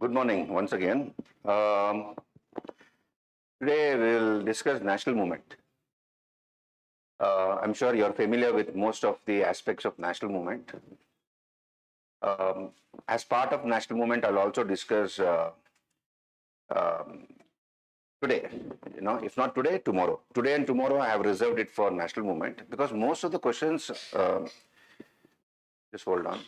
Good morning once again. Today we'll discuss national movement. I'm sure you're familiar with most of the aspects of national movement. As part of national movement, I'll also discuss um, today. If not today, tomorrow. Today and tomorrow, I have reserved it for national movement because most of the questions. Just hold on.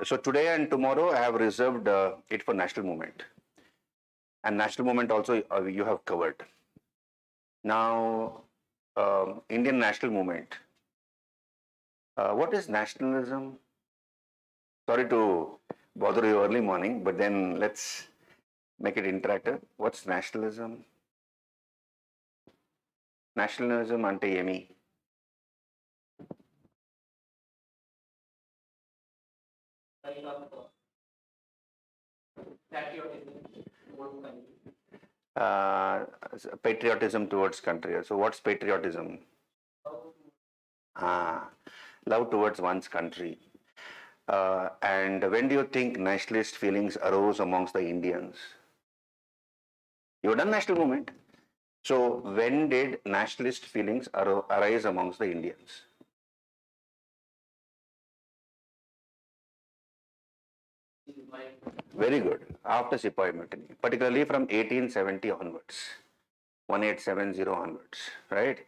So today and tomorrow, I have reserved it for national movement, and national movement also you have covered. Now, Indian national movement. What is nationalism? Sorry to bother you early morning, but then let's make it interactive. What's nationalism? Nationalism ante emi? Uh, Patriotism towards country. So what's patriotism? Love towards one's country. And when do you think nationalist feelings arose amongst the Indians? You've done national movement. So when did nationalist feelings arise amongst the Indians? Very good. After Sepoy Mutiny, particularly from 1870 onwards, 1870 onwards, right?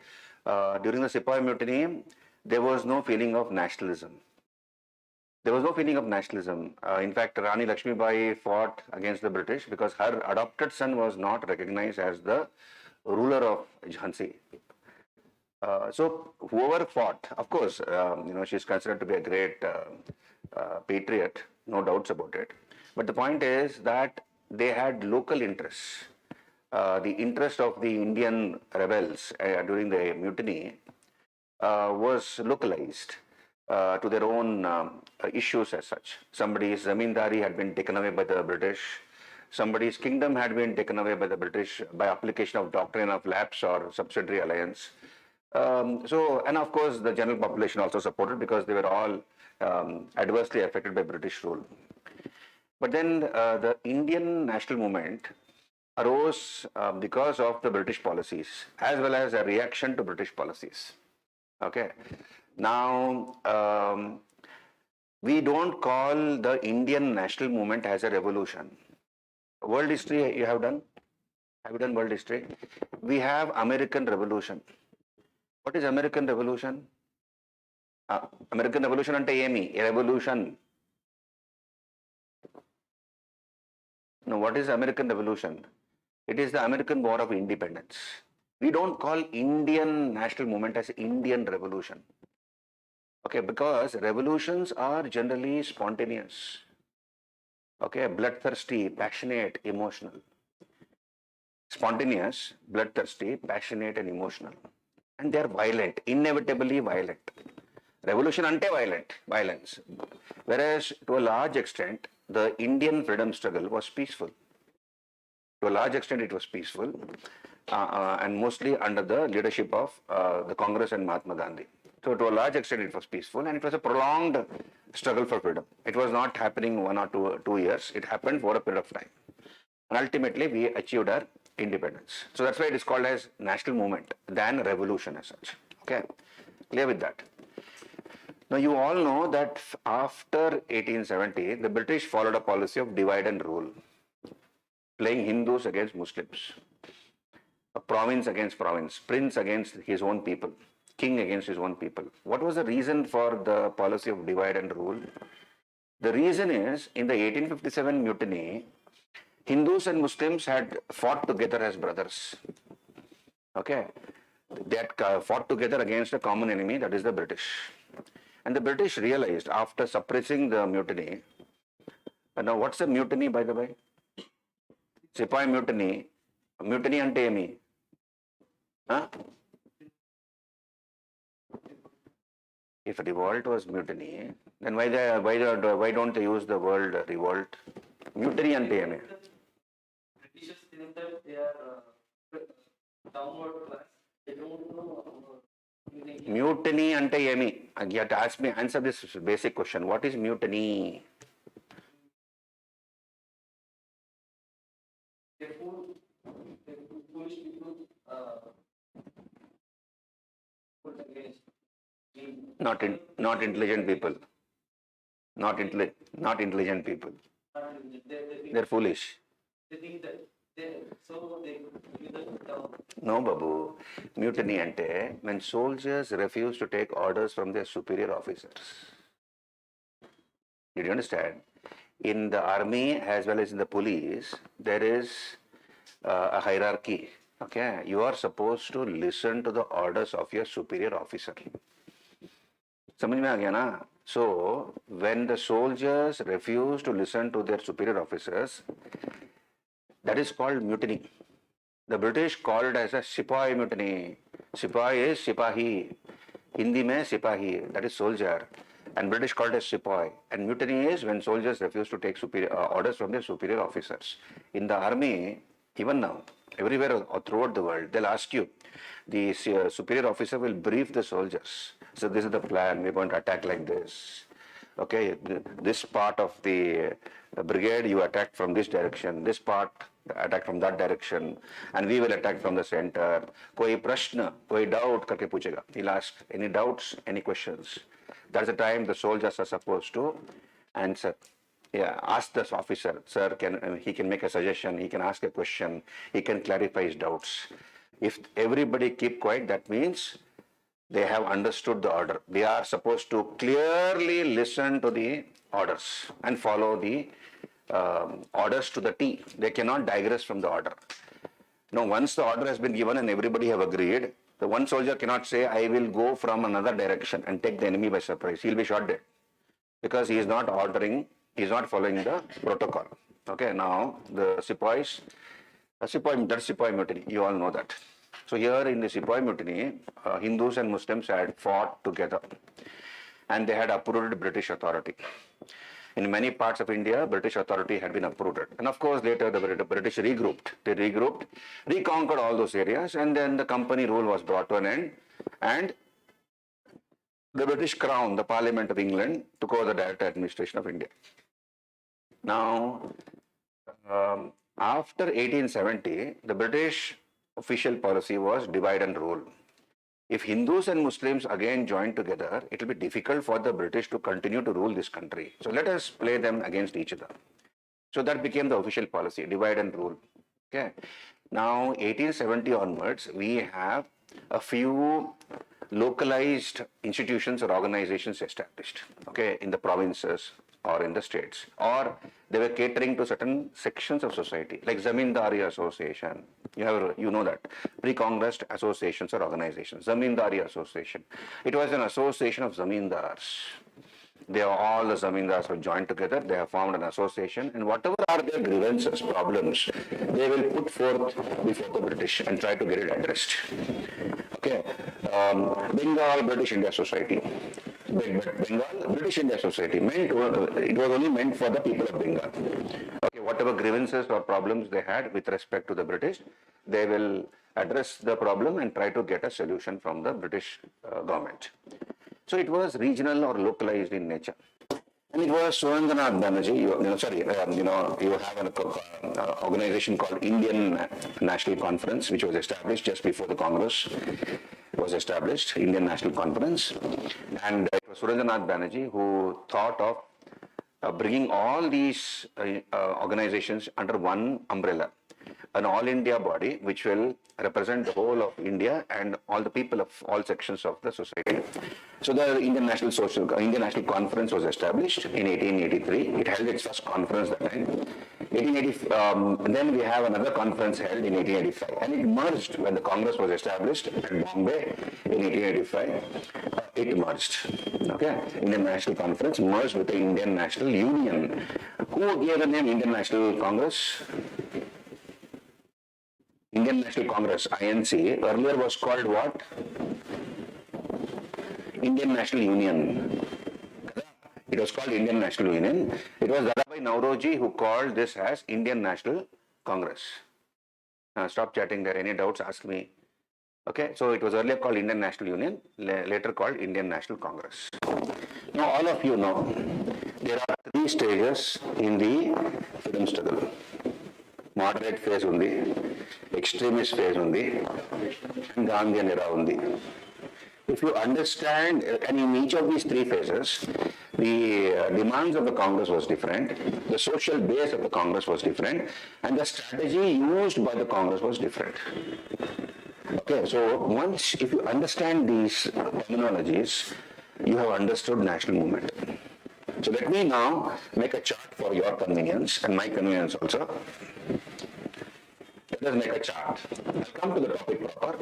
During the Sepoy Mutiny, there was no feeling of nationalism. There was no feeling of nationalism. In fact, Rani Lakshmibai fought against the British because her adopted son was not recognized as the ruler of Jhansi. So whoever fought, of course, she's considered to be a great patriot, no doubts about it. But the point is that they had local interests. The interest of the Indian rebels during the mutiny was localized to their own issues as such. Somebody's zamindari had been taken away by the British. Somebody's kingdom had been taken away by the British by application of doctrine of lapse or subsidiary alliance. And of course, the general population also supported because they were all adversely affected by British rule. But then the Indian national movement arose because of the British policies as well as a reaction to British policies. Okay. Now, we don't call the Indian national movement as a revolution. World history you have done? Have you done world history? We have American Revolution. What is American Revolution? American Revolution ante emi? Revolution. No, what is American Revolution? It is the American War of Independence. We don't call Indian national movement as Indian Revolution. Okay, because revolutions are generally spontaneous. Okay, bloodthirsty, passionate, emotional. Spontaneous, bloodthirsty, passionate, and emotional. And they are violent, inevitably violent. Revolution ante violence. Whereas to a large extent, the Indian freedom struggle was peaceful. To a large extent, it was peaceful, and mostly under the leadership of the Congress and Mahatma Gandhi. So to a large extent, it was peaceful, and it was a prolonged struggle for freedom. It was not happening 1 or 2 years. It happened for a period of time. And ultimately, we achieved our independence. So that's why it is called as national movement than revolution as such. Okay, clear with that? Now, you all know that after 1870, the British followed a policy of divide and rule, playing Hindus against Muslims, a province against province, prince against his own people, king against his own people. What was the reason for the policy of divide and rule? The reason is, in the 1857 mutiny, Hindus and Muslims had fought together as brothers. Okay, they had fought together against a common enemy, that is the British. And the British realized after suppressing the mutiny. Now, what's a mutiny, by the way? Sepoy mutiny. Mutiny ante emi? Huh? If revolt was mutiny, then why don't they use the word revolt? Mutiny ante eme. Britishers think that they are downward class. They don't know. Mutiny ante emi. You have to ask me, answer this basic question. What is mutiny? Foolish people put against Not intelligent people. Not intelligent people. They're foolish. They think that so they give them down. No, Babu. Mutiny ante when soldiers refuse to take orders from their superior officers. Did you understand? In the army as well as in the police, there is a hierarchy. Okay, you are supposed to listen to the orders of your superior officer. समझ में आ गया ना? So when the soldiers refuse to listen to their superior officers, that is called mutiny. The British called as a Sipahi mutiny. Sipahi is Sipahi. Hindi mein Sipahi, that is soldier. And British called as Sipahi. And mutiny is when soldiers refuse to take orders from their superior officers. In the army, even now, everywhere or throughout the world, they'll ask you, the superior officer will brief the soldiers. So this is the plan, we're going to attack like this. Okay, this part of the brigade you attack from this direction, this part attack from that direction, and we will attack from the center. Koi prashna, koi doubt karke puchega. He'll ask any doubts, any questions. That's the time the soldiers are supposed to answer. Yeah, ask this officer, sir, he can make a suggestion, he can ask a question, he can clarify his doubts. If everybody keep quiet, that means they have understood the order. They are supposed to clearly listen to the orders and follow the orders to the T. They cannot digress from the order. Now, once the order has been given and everybody have agreed, the one soldier cannot say, I will go from another direction and take the enemy by surprise. He'll be shot dead because he is not ordering, he is not following the protocol. Okay, now the Sepoys, that's Sepoy mutiny, you all know that. So here in the Sepoy mutiny, Hindus and Muslims had fought together and they had uprooted British authority. In many parts of India, British authority had been uprooted. And of course, later the British regrouped. They regrouped, reconquered all those areas, and then the company rule was brought to an end. And the British Crown, the Parliament of England, took over the direct administration of India. Now, after 1870, the British official policy was divide and rule. If Hindus and Muslims again join together, it will be difficult for the British to continue to rule this country. So let us play them against each other. So that became the official policy, divide and rule. Okay. Now, 1870 onwards, we have a few localized institutions or organizations established, okay, in the provinces or in the states, or they were catering to certain sections of society, like Zamindari Association. You know that pre-Congress associations or organizations. Zamindari Association. It was an association of zamindars. They are all the zamindars were joined together. They have formed an association, and whatever are their grievances, problems, they will put forth before the British and try to get it addressed. Okay, Bengal British India Society. Bengal British India Society it was only meant for the people of Bengal. Okay, whatever grievances or problems they had with respect to the British, they will address the problem and try to get a solution from the British government. So it was regional or localized in nature. And it was Surendranath Banerjee, you have an organization called Indian National Conference, which was established just before the Congress was established, Indian National Conference. And it was Surendranath Banerjee who thought of bringing all these organizations under one umbrella, an all India body which will represent the whole of India and all the people of all sections of the society. So the Indian National Conference was established in 1883. It held its first conference that time. Then we have another conference held in 1885, and it merged when the Congress was established at Bombay in 1885. It merged. Okay, Indian National Conference merged with the Indian National Union. Who gave the name Indian National Congress? Indian National Congress, INC, earlier was called what? Indian National Union. It was called Indian National Union. It was Dadabhai Nauroji who called this as Indian National Congress. Stop chatting there. Any doubts, ask me. Okay, so it was earlier called Indian National Union, later called Indian National Congress. Now all of you know there are three stages in the freedom struggle. Moderate phase undi, extremist phase undi, and Gandhian era undi. If you understand, and in each of these three phases, the demands of the Congress was different, the social base of the Congress was different, and the strategy used by the Congress was different. Okay, so once if you understand these terminologies, you have understood national movement. So let me now make a chart for your convenience and my convenience also. Let us make a chart. I'll come to the topic proper.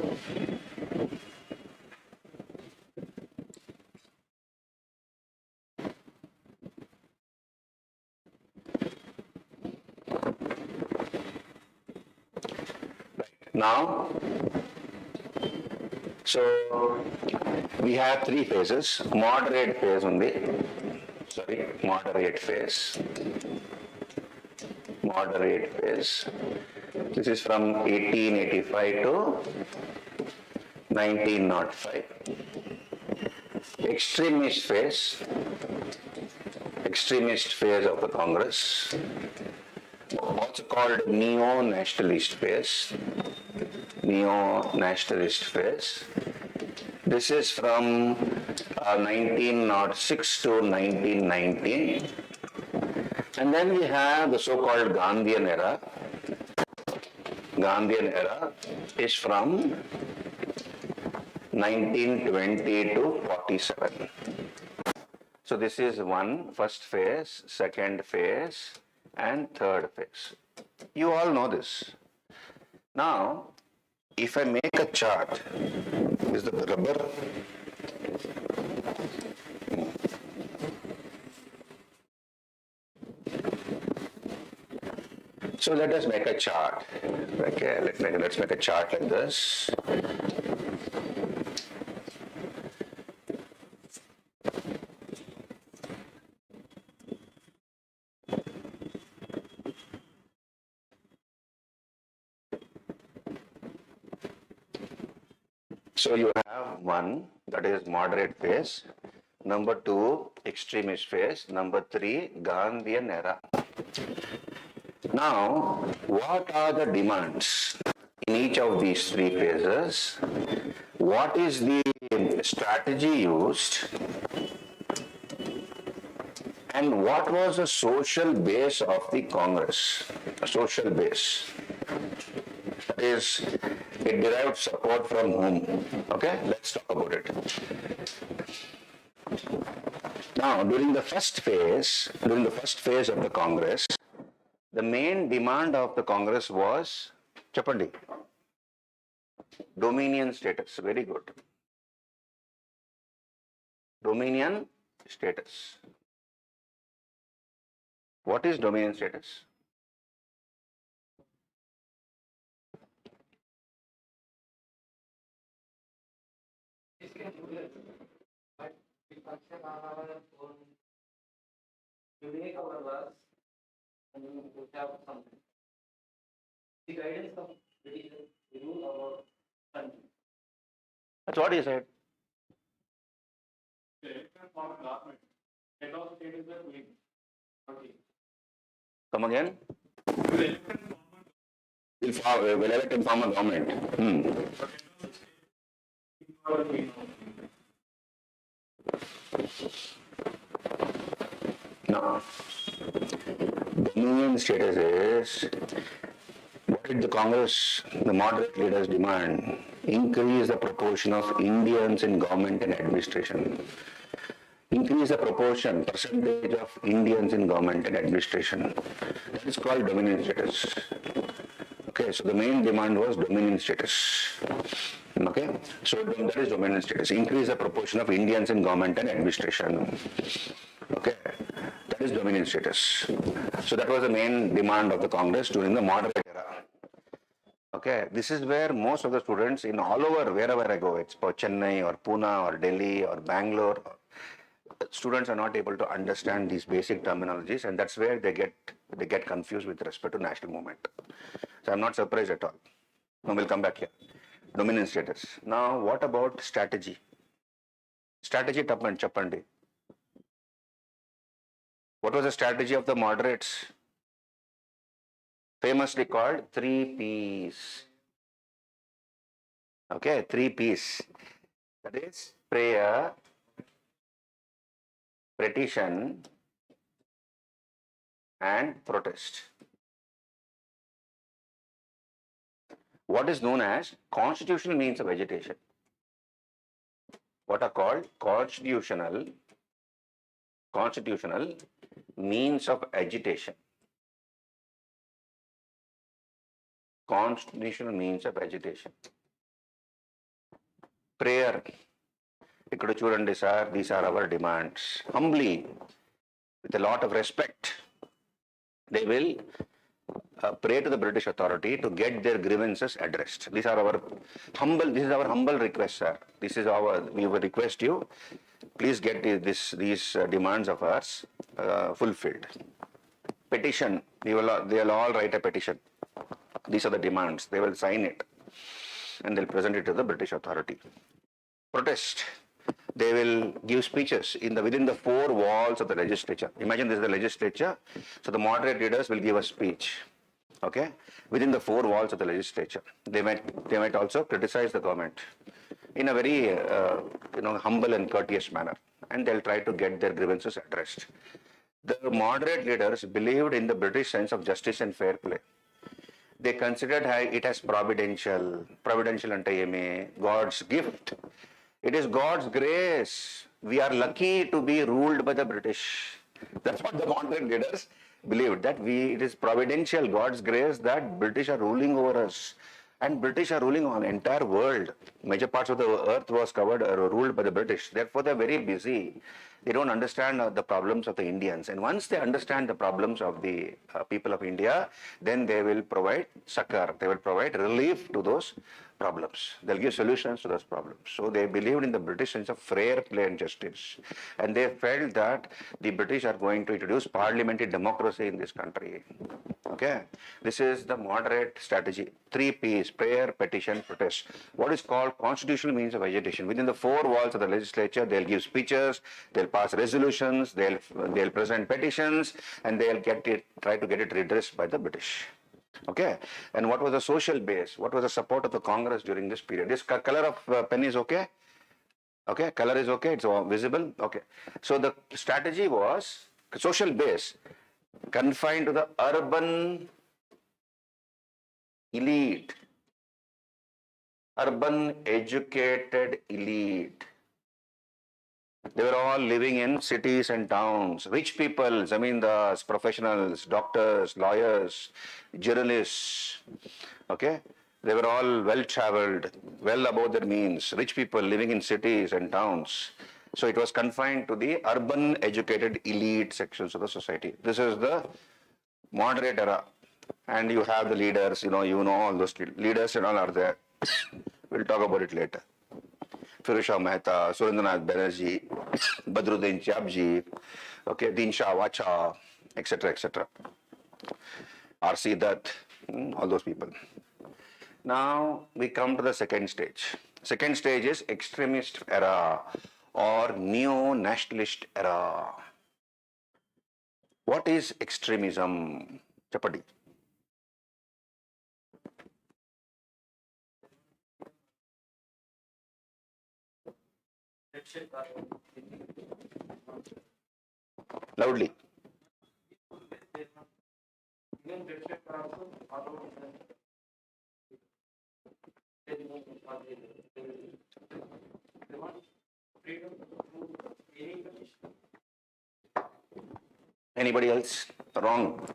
Now, so we have three phases. Moderate phase moderate phase. Moderate phase. This is from 1885 to 1905. Extremist phase. Extremist phase of the Congress. Also called neo-nationalist phase. Neo-nationalist phase. This is from 1906 to 1919. And then we have the so-called Gandhian era. Gandhian era is from 1920 to 47. So this is first phase, second phase, and third phase. You all know this. Now, if I make a chart, is the rubber? So let us make a chart. Okay, let's make a chart like this. So you have one, that is moderate phase. Number two, extremist phase. Number three, Gandhian era. Now, what are the demands in each of these three phases? What is the strategy used? And what was the social base of the Congress? The social base. That is, it derived support from whom? Okay, let's talk about it. Now, during the first phase of the Congress, the main demand of the Congress was, Chapandi, dominion status. Very good. Dominion status. What is dominion status? You make our laws and you have something. The guidance of British rule about country. That's what he said. Come again? Will elect and form a government. No. Dominion status is, what did the Congress, the moderate leaders demand? Increase the proportion of Indians in government and administration. Increase the percentage of Indians in government and administration. That is called dominion status. Okay, so the main demand was dominion status. Okay, so that is dominion status. Increase the proportion of Indians in government and administration. Okay, that is dominion status. So that was the main demand of the Congress during the moderate era. Okay, this is where most of the students in all over, wherever I go, it's for Chennai or Pune or Delhi or Bangalore, students are not able to understand these basic terminologies, and that's where they get confused with respect to national movement. So I'm not surprised at all. Now we'll come back here. Dominion status. Now what about strategy? Strategy Chappandi. What was the strategy of the moderates? Famously called 3 Ps. Okay, 3 Ps. That is prayer, petition, and protest. What is known as constitutional means of agitation. What are called constitutional means of agitation. Constitutional means of agitation. Prayer. Ikkada chudandi sir, these are our demands. Humbly, with a lot of respect, they will pray to the British authority to get their grievances addressed. This is our humble request, sir. We will request you, please get these demands of ours fulfilled. Petition, they will all write a petition. These are the demands. They will sign it and they'll present it to the British authority. Protest. They will give speeches within the 4 walls of the legislature. Imagine this is the legislature. So the moderate leaders will give a speech. Okay, within the 4 walls of the legislature. They might also criticize the government in a very humble and courteous manner, and they'll try to get their grievances addressed. The moderate leaders believed in the British sense of justice and fair play. They considered it as providential. Providential ante God's gift. It is God's grace. We are lucky to be ruled by the British. That's what the moderate leaders believed, that it is providential, God's grace, that British are ruling over us. And British are ruling on the entire world. Major parts of the earth was ruled by the British. Therefore, they're very busy. They don't understand the problems of the Indians. And once they understand the problems of the people of India, then they will provide succor. They will provide relief to those problems. They'll give solutions to those problems. So they believed in the British sense of fair play and justice. And they felt that the British are going to introduce parliamentary democracy in this country. Okay, this is the moderate strategy. 3 Ps: prayer, petition, protest. What is called constitutional means of agitation. Within the 4 walls of the legislature, they'll give speeches, they'll pass resolutions, they'll present petitions, and they'll try to get it redressed by the British. Okay, and what was the social base? What was the support of the Congress during this period? This color of pen is okay? Okay, color is okay, it's all visible? Okay. So the strategy was social base confined to the urban elite, urban educated elite. They were all living in cities and towns. Rich people, zamindars, professionals, doctors, lawyers, journalists. Okay? They were all well-traveled, well above their means. Rich people living in cities and towns. So it was confined to the urban educated elite sections of the society. This is the moderate era. And you have the leaders, all those leaders and all are there. We'll talk about it later. Firusha Mehta, Surendranath Banerjee, Badruddin Chabji, okay, Din Shah Wacha, etc. R.C. Dutt, all those people. Now we come to the second stage. Second stage is extremist era or neo-nationalist era. What is extremism? Chapati. Loudly. Anybody else? Wrong.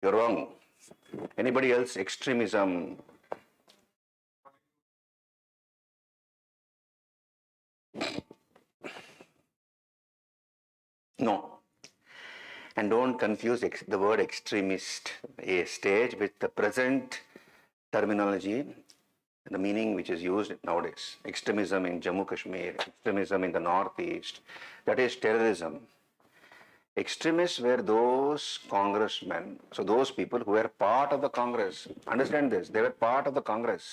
You're wrong. Anybody else? Extremism. No. And don't confuse the word extremist stage with the present terminology, the meaning which is used nowadays. Extremism in Jammu Kashmir, extremism in the Northeast, that is terrorism. Extremists were those congressmen, so those people who were part of the Congress. Understand this, they were part of the Congress.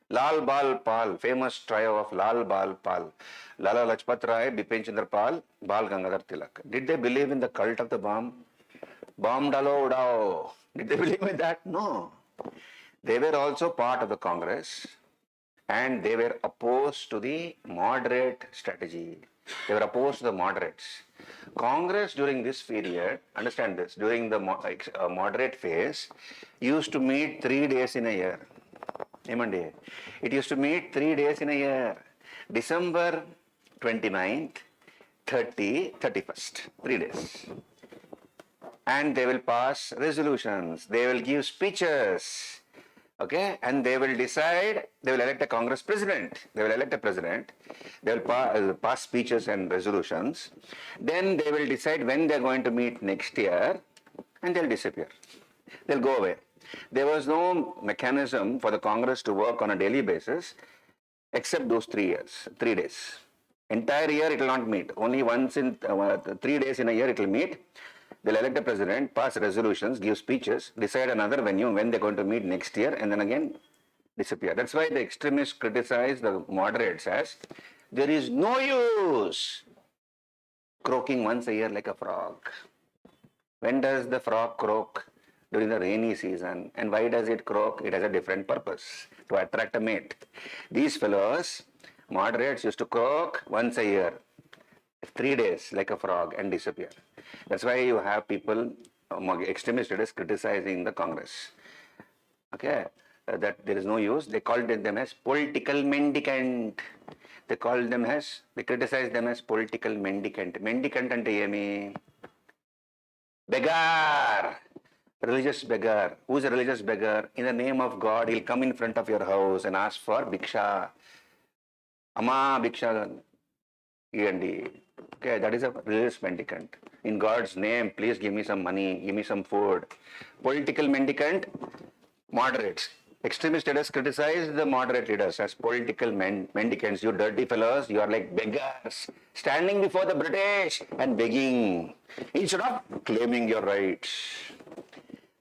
Lal Bal Pal, famous trio of Lal Bal Pal. Lala Lajpat Rai, Bipin Chandra Pal, Bal Gangadhar Tilak. Did they believe in the cult of the bomb? Bomb dalo udao. Did they believe in that? No. They were also part of the Congress and they were opposed to the moderate strategy. They were opposed to the moderates. Congress during this period, understand this, during the moderate phase, used to meet 3 days in a year. It used to meet 3 days in a year. December 29th, 30, 31st, 3 days. And they will pass resolutions, they will give speeches, okay, and they will decide, they will elect a Congress president, they will elect a president, they will pass speeches and resolutions, then they will decide when they are going to meet next year, and they'll disappear, they'll go away. There was no mechanism for the Congress to work on a daily basis except those 3 years, 3 days. Entire year it will not meet, only once in 3 days in a year it will meet. They'll elect a president, pass resolutions, give speeches, decide another venue when they're going to meet next year, and then again disappear. That's why the extremists criticize the moderates as there is no use croaking once a year like a frog. When does the frog croak? During the rainy season. And why does it croak? It has a different purpose, to attract a mate. These fellows, moderates, used to croak once a year, 3 days like a frog, and disappear. That's why you have people, extremist leaders, criticizing the Congress. Okay, that there is no use. They called them as political mendicant. They criticize them as political mendicant. Mendicant ante yemi? Beggar. Religious beggar. Who is a religious beggar? In the name of God, he'll come in front of your house and ask for bhiksha. Amma bhiksha. Okay, that is a religious mendicant. In God's name, please give me some money, give me some food. Political mendicant, moderates. Extremist leaders criticize the moderate leaders as political mendicants. You dirty fellows, you are like beggars, standing before the British and begging instead of claiming your rights.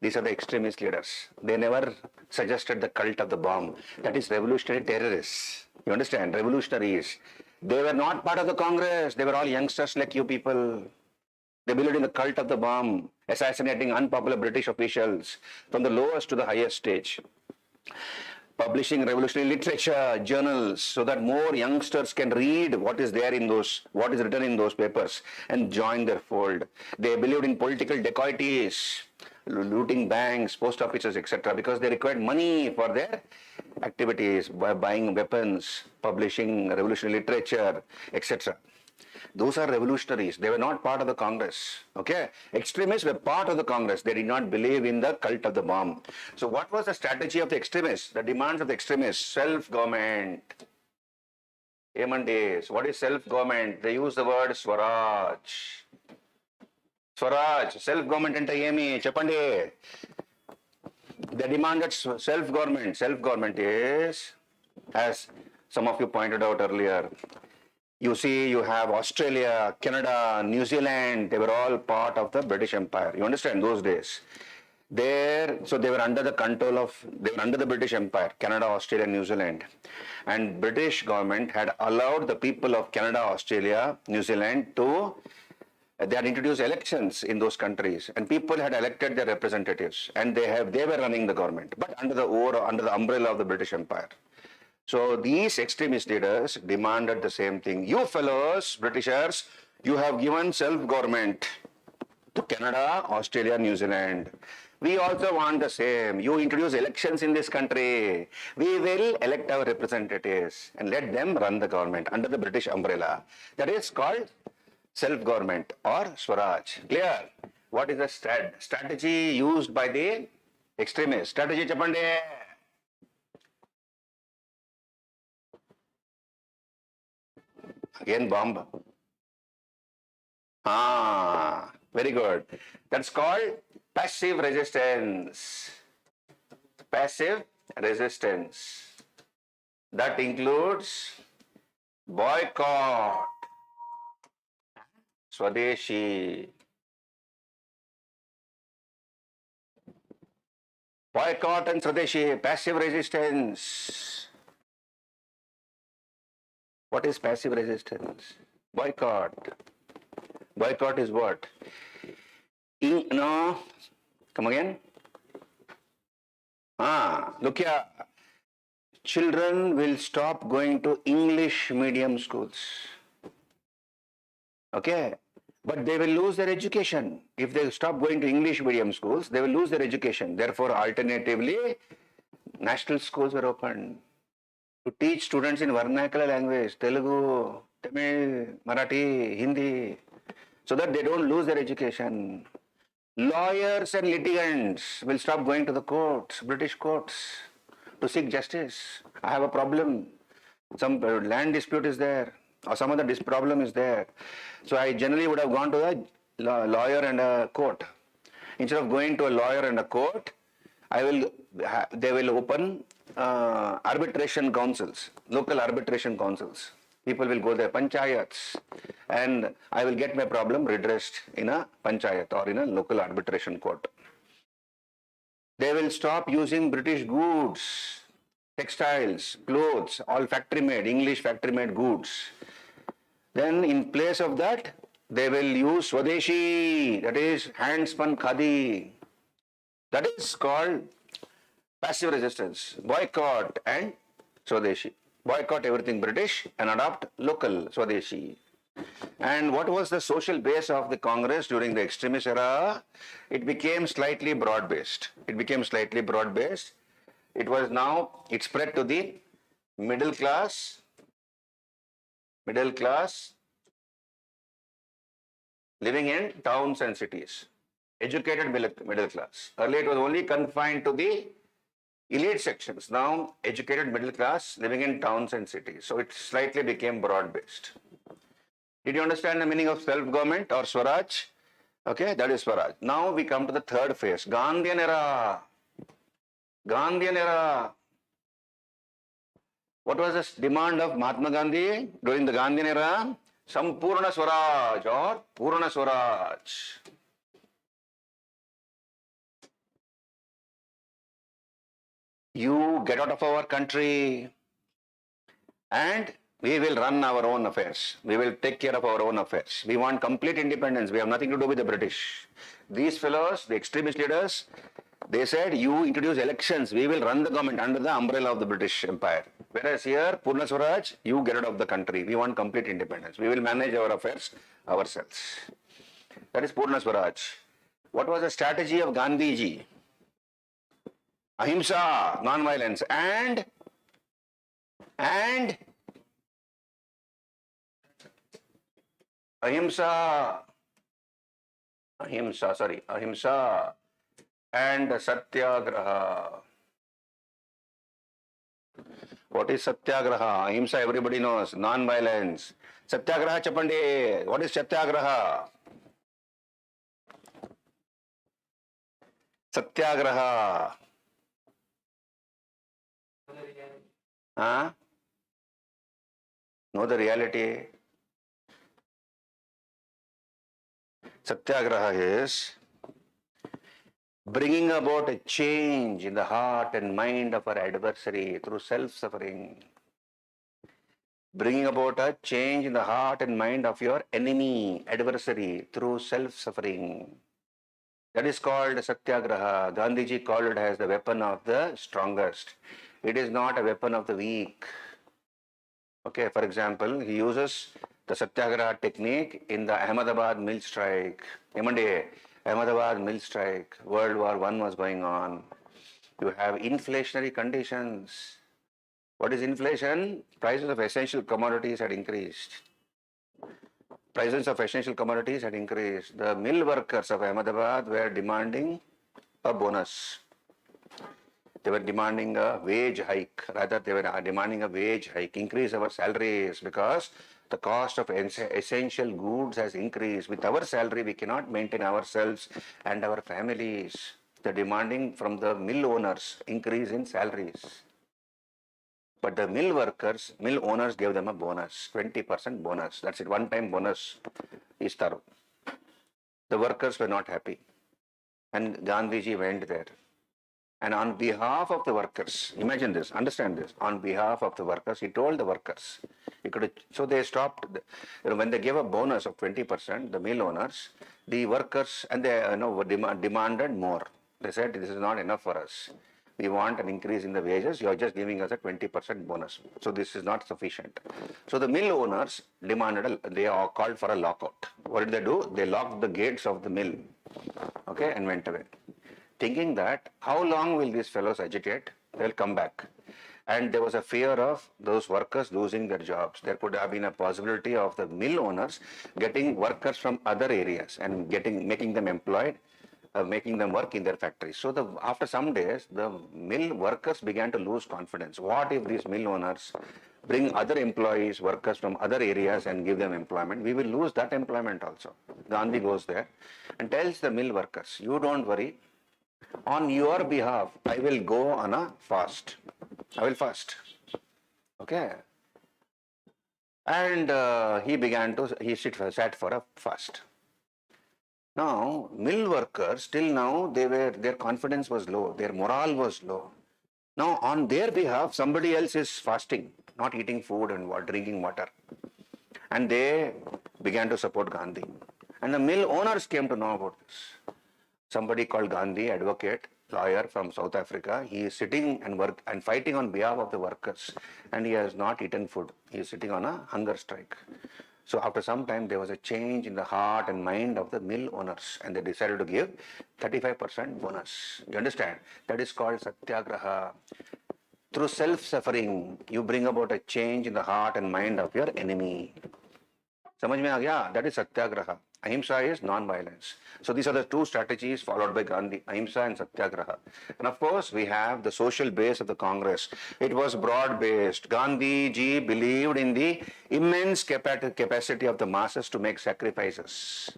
These are the extremist leaders. They never suggested the cult of the bomb. That is revolutionary terrorists. You understand? Revolutionaries. They were not part of the Congress. They were all youngsters like you people. They believed in the cult of the bomb, assassinating unpopular British officials from the lowest to the highest stage. Publishing revolutionary literature, journals, so that more youngsters can read what is there in those, what is written in those papers and join their fold. They believed in political dacoities, looting banks, post offices, etc., because they required money for their activities, by buying weapons, publishing revolutionary literature, etc. Those are revolutionaries. They were not part of the Congress. Okay? Extremists were part of the Congress. They did not believe in the cult of the bomb. So what was the strategy of the extremists? The demands of the extremists? Self-government. What is self-government? They use the word Swaraj. Swaraj. Self-government ante emi? Cheppandi. They demanded self-government. Self-government is, as some of you pointed out earlier, you see, you have Australia, Canada, New Zealand, they were all part of the British Empire. You understand, those days. So they were under the control of, they were under the British Empire, Canada, Australia, New Zealand. And British government had allowed the people of Canada, Australia, New Zealand to, they had introduced elections in those countries, and people had elected their representatives, and they were running the government, but under the umbrella of the British Empire. So these extremist leaders demanded the same thing. You fellows, Britishers, you have given self-government to Canada, Australia, New Zealand. We also want the same. You introduce elections in this country. We will elect our representatives and let them run the government under the British umbrella. That is called self-government or Swaraj. Clear? What is the strategy used by the extremists? Strategy Chapande. Again bomb. Very good. That's called passive resistance. passive resistance. That includes boycott, Swadeshi. Boycott and Swadeshi, passive resistance. What is passive resistance? Boycott. Boycott is what? No, come again. Look here. Children will stop going to English medium schools. Okay? But they will lose their education. If they stop going to English medium schools, they will lose their education. Therefore, alternatively, national schools were opened to teach students in vernacular language, Telugu, Tamil, Marathi, Hindi, so that they don't lose their education. Lawyers and litigants will stop going to the courts, British courts, to seek justice. I have a problem. Some land dispute is there, or some other problem is there. So I generally would have gone to a lawyer and a court. Instead of going to a lawyer and a court, they will open arbitration councils, local arbitration councils. People will go there, panchayats, and I will get my problem redressed in a panchayat or in a local arbitration court. They will stop using British goods, textiles, clothes, all factory made, English factory made goods. Then in place of that, they will use Swadeshi, that is hand spun khadi. That is called passive resistance, boycott and Swadeshi. Boycott everything British and adopt local Swadeshi. And what was the social base of the Congress during the extremist era? It became slightly broad-based. It spread to the middle class, living in towns and cities, educated middle class. Earlier it was only confined to the elite sections. Now educated middle class living in towns and cities. So it slightly became broad-based. Did you understand the meaning of self-government or Swaraj? Okay, that is Swaraj. Now we come to the third phase, Gandhian era. What was the demand of Mahatma Gandhi during the Gandhian era? Sampurna Swaraj or Purna Swaraj. You get out of our country and we will run our own affairs. We will take care of our own affairs. We want complete independence. We have nothing to do with the British. These fellows, the extremist leaders, they said, you introduce elections, we will run the government under the umbrella of the British Empire. Whereas here, Purna Swaraj, you get out of the country. We want complete independence. We will manage our affairs ourselves. That is Purna Swaraj. What was the strategy of Gandhiji? Ahimsa, non-violence, and Ahimsa and Satyagraha. What is Satyagraha? Ahimsa everybody knows, non-violence. Satyagraha Chapande, what is Satyagraha? Satyagraha. Know the reality. Satyagraha is bringing about a change in the heart and mind of our adversary through self-suffering. Bringing about a change in the heart and mind of your enemy, adversary, through self-suffering. That is called Satyagraha. Gandhiji called it as the weapon of the strongest. It is not a weapon of the weak. Okay, for example, he uses the Satyagraha technique in the Ahmedabad mill strike. Ahmedabad mill strike, World War I was going on. You have inflationary conditions. What is inflation? Prices of essential commodities had increased. The mill workers of Ahmedabad were demanding a bonus. They were demanding a wage hike. Rather, they were demanding a wage hike, increase our salaries, because the cost of essential goods has increased. With our salary, we cannot maintain ourselves and our families. they're demanding from the mill owners increase in salaries. But the mill workers, mill owners gave them a bonus, 20% bonus. That's it, one-time bonus. Istaru. The workers were not happy. And Gandhiji went there. And on behalf of the workers, imagine this, understand this, on behalf of the workers, he told the workers, so they stopped, when they gave a bonus of 20%, the mill owners, the workers, and they demanded more. They said, this is not enough for us. We want an increase in the wages, you are just giving us a 20% bonus. So this is not sufficient. So the mill owners demanded, they are called for a lockout. What did they do? They locked the gates of the mill, okay, and went away, thinking that how long will these fellows agitate? They'll come back. And there was a fear of those workers losing their jobs. There could have been a possibility of the mill owners getting workers from other areas and making them employed, making them work in their factories. So after some days, the mill workers began to lose confidence. What if these mill owners bring other employees, workers from other areas and give them employment? We will lose that employment also. Gandhi goes there and tells the mill workers, you don't worry, on your behalf, I will go on a fast. I will fast. Okay. And he sat for a fast. Now, mill workers, till now, their confidence was low, their morale was low. Now, on their behalf, somebody else is fasting, not eating food and drinking water. And they began to support Gandhi. And the mill owners came to know about this. Somebody called Gandhi, advocate, lawyer from South Africa, he is sitting and fighting on behalf of the workers, and he has not eaten food. He is sitting on a hunger strike. So after some time, there was a change in the heart and mind of the mill owners, and they decided to give 35% bonus. You understand? That is called Satyagraha. Through self-suffering, you bring about a change in the heart and mind of your enemy. समझ में आ गया? That is Satyagraha. Ahimsa is non-violence. So these are the two strategies followed by Gandhi, Ahimsa and Satyagraha. And of course, we have the social base of the Congress. It was broad-based. Gandhi ji believed in the immense capacity of the masses to make sacrifices.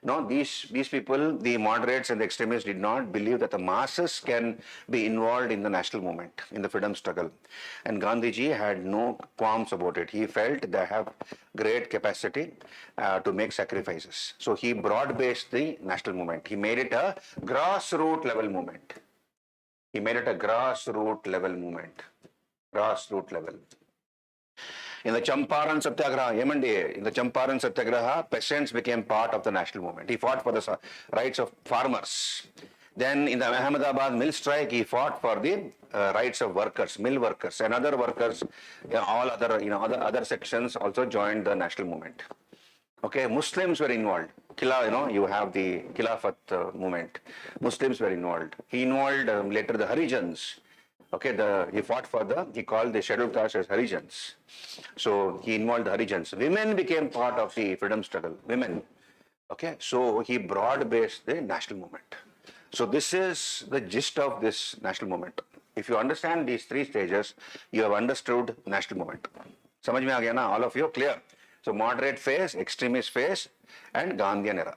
No, these people, the moderates and the extremists, did not believe that the masses can be involved in the national movement, in the freedom struggle. And Gandhiji had no qualms about it. He felt they have great capacity to make sacrifices. So he broad-based the national movement. He made it a grassroots level movement. He made it a grassroots level movement. Grassroots level. In the Champaran Satyagraha, in the Champaran Satyagraha, peasants became part of the national movement. He fought for the rights of farmers. Then in the Ahmedabad mill strike, he fought for the rights of workers, mill workers, and other workers, all other sections also joined the national movement. Okay, Muslims were involved. You have the Khilafat movement. Muslims were involved. He involved later the Harijans. Okay, he fought he called the scheduled caste as Harijans. So he involved the Harijans. Women became part of the freedom struggle. Women. Okay, so he broad-based the national movement. So this is the gist of this national movement. If you understand these three stages, you have understood national movement. समझ में आ गया ना? All of you clear? So moderate phase, extremist phase, and Gandhian era.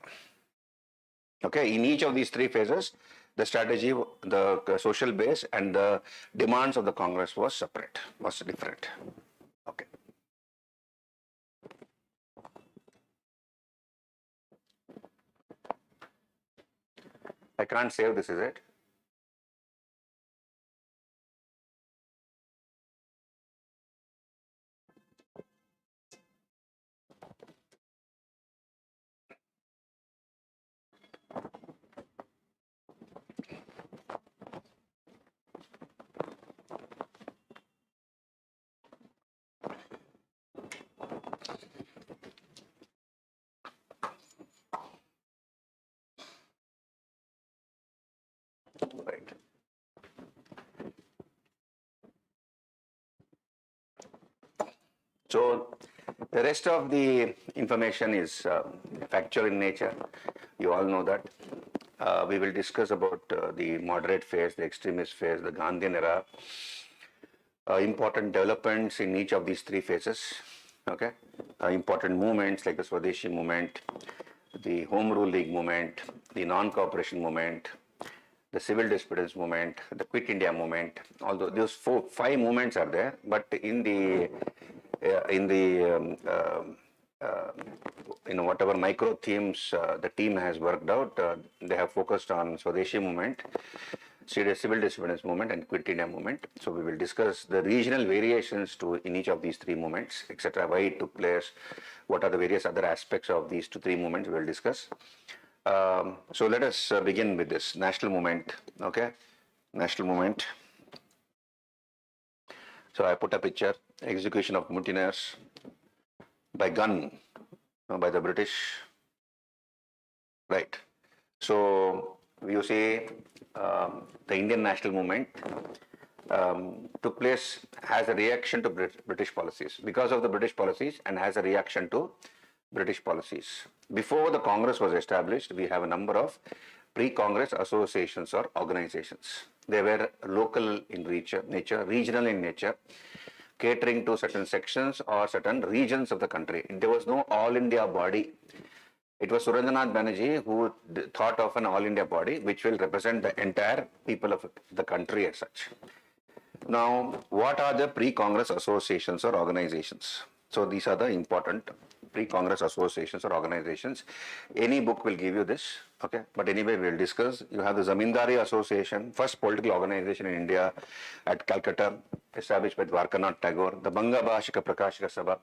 Okay, in each of these three phases, the strategy, the social base, and the demands of the Congress was different. Okay. I can't save this, is it? Right. So the rest of the information is factual in nature. You all know that. We will discuss about the moderate phase, the extremist phase, the Gandhian era, important developments in each of these three phases. Okay, important movements like the Swadeshi movement, the Home Rule League movement, the non-cooperation movement, the civil disputes movement, the Quit India movement. Although those five movements are there, but in the whatever micro themes the team has worked out, they have focused on Swadeshi movement, civil disturbance movement, and Quit India movement. So we will discuss the regional variations in each of these three movements, etc. Why it took place, what are the various other aspects of these three movements we will discuss. So let us begin with this national movement. Okay, national movement. So I put a picture: execution of mutineers by gun by the British. Right. So you see, the Indian national movement took place as a reaction to British policies, because of the British policies, and as a reaction to British policies. Before the Congress was established, we have a number of pre-Congress associations or organizations. They were local in nature, regional in nature, catering to certain sections or certain regions of the country. There was no all India body. It was Surendranath Banerjee who thought of an all India body which will represent the entire people of the country as such. Now, what are the pre-Congress associations or organizations? So these are the important pre-Congress associations or organizations. Any book will give you this, okay? But anyway, we'll discuss. You have the Zamindari Association, first political organization in India at Calcutta, established by Dwarkanath Tagore. The Banga Bhashika Prakashika Sabha,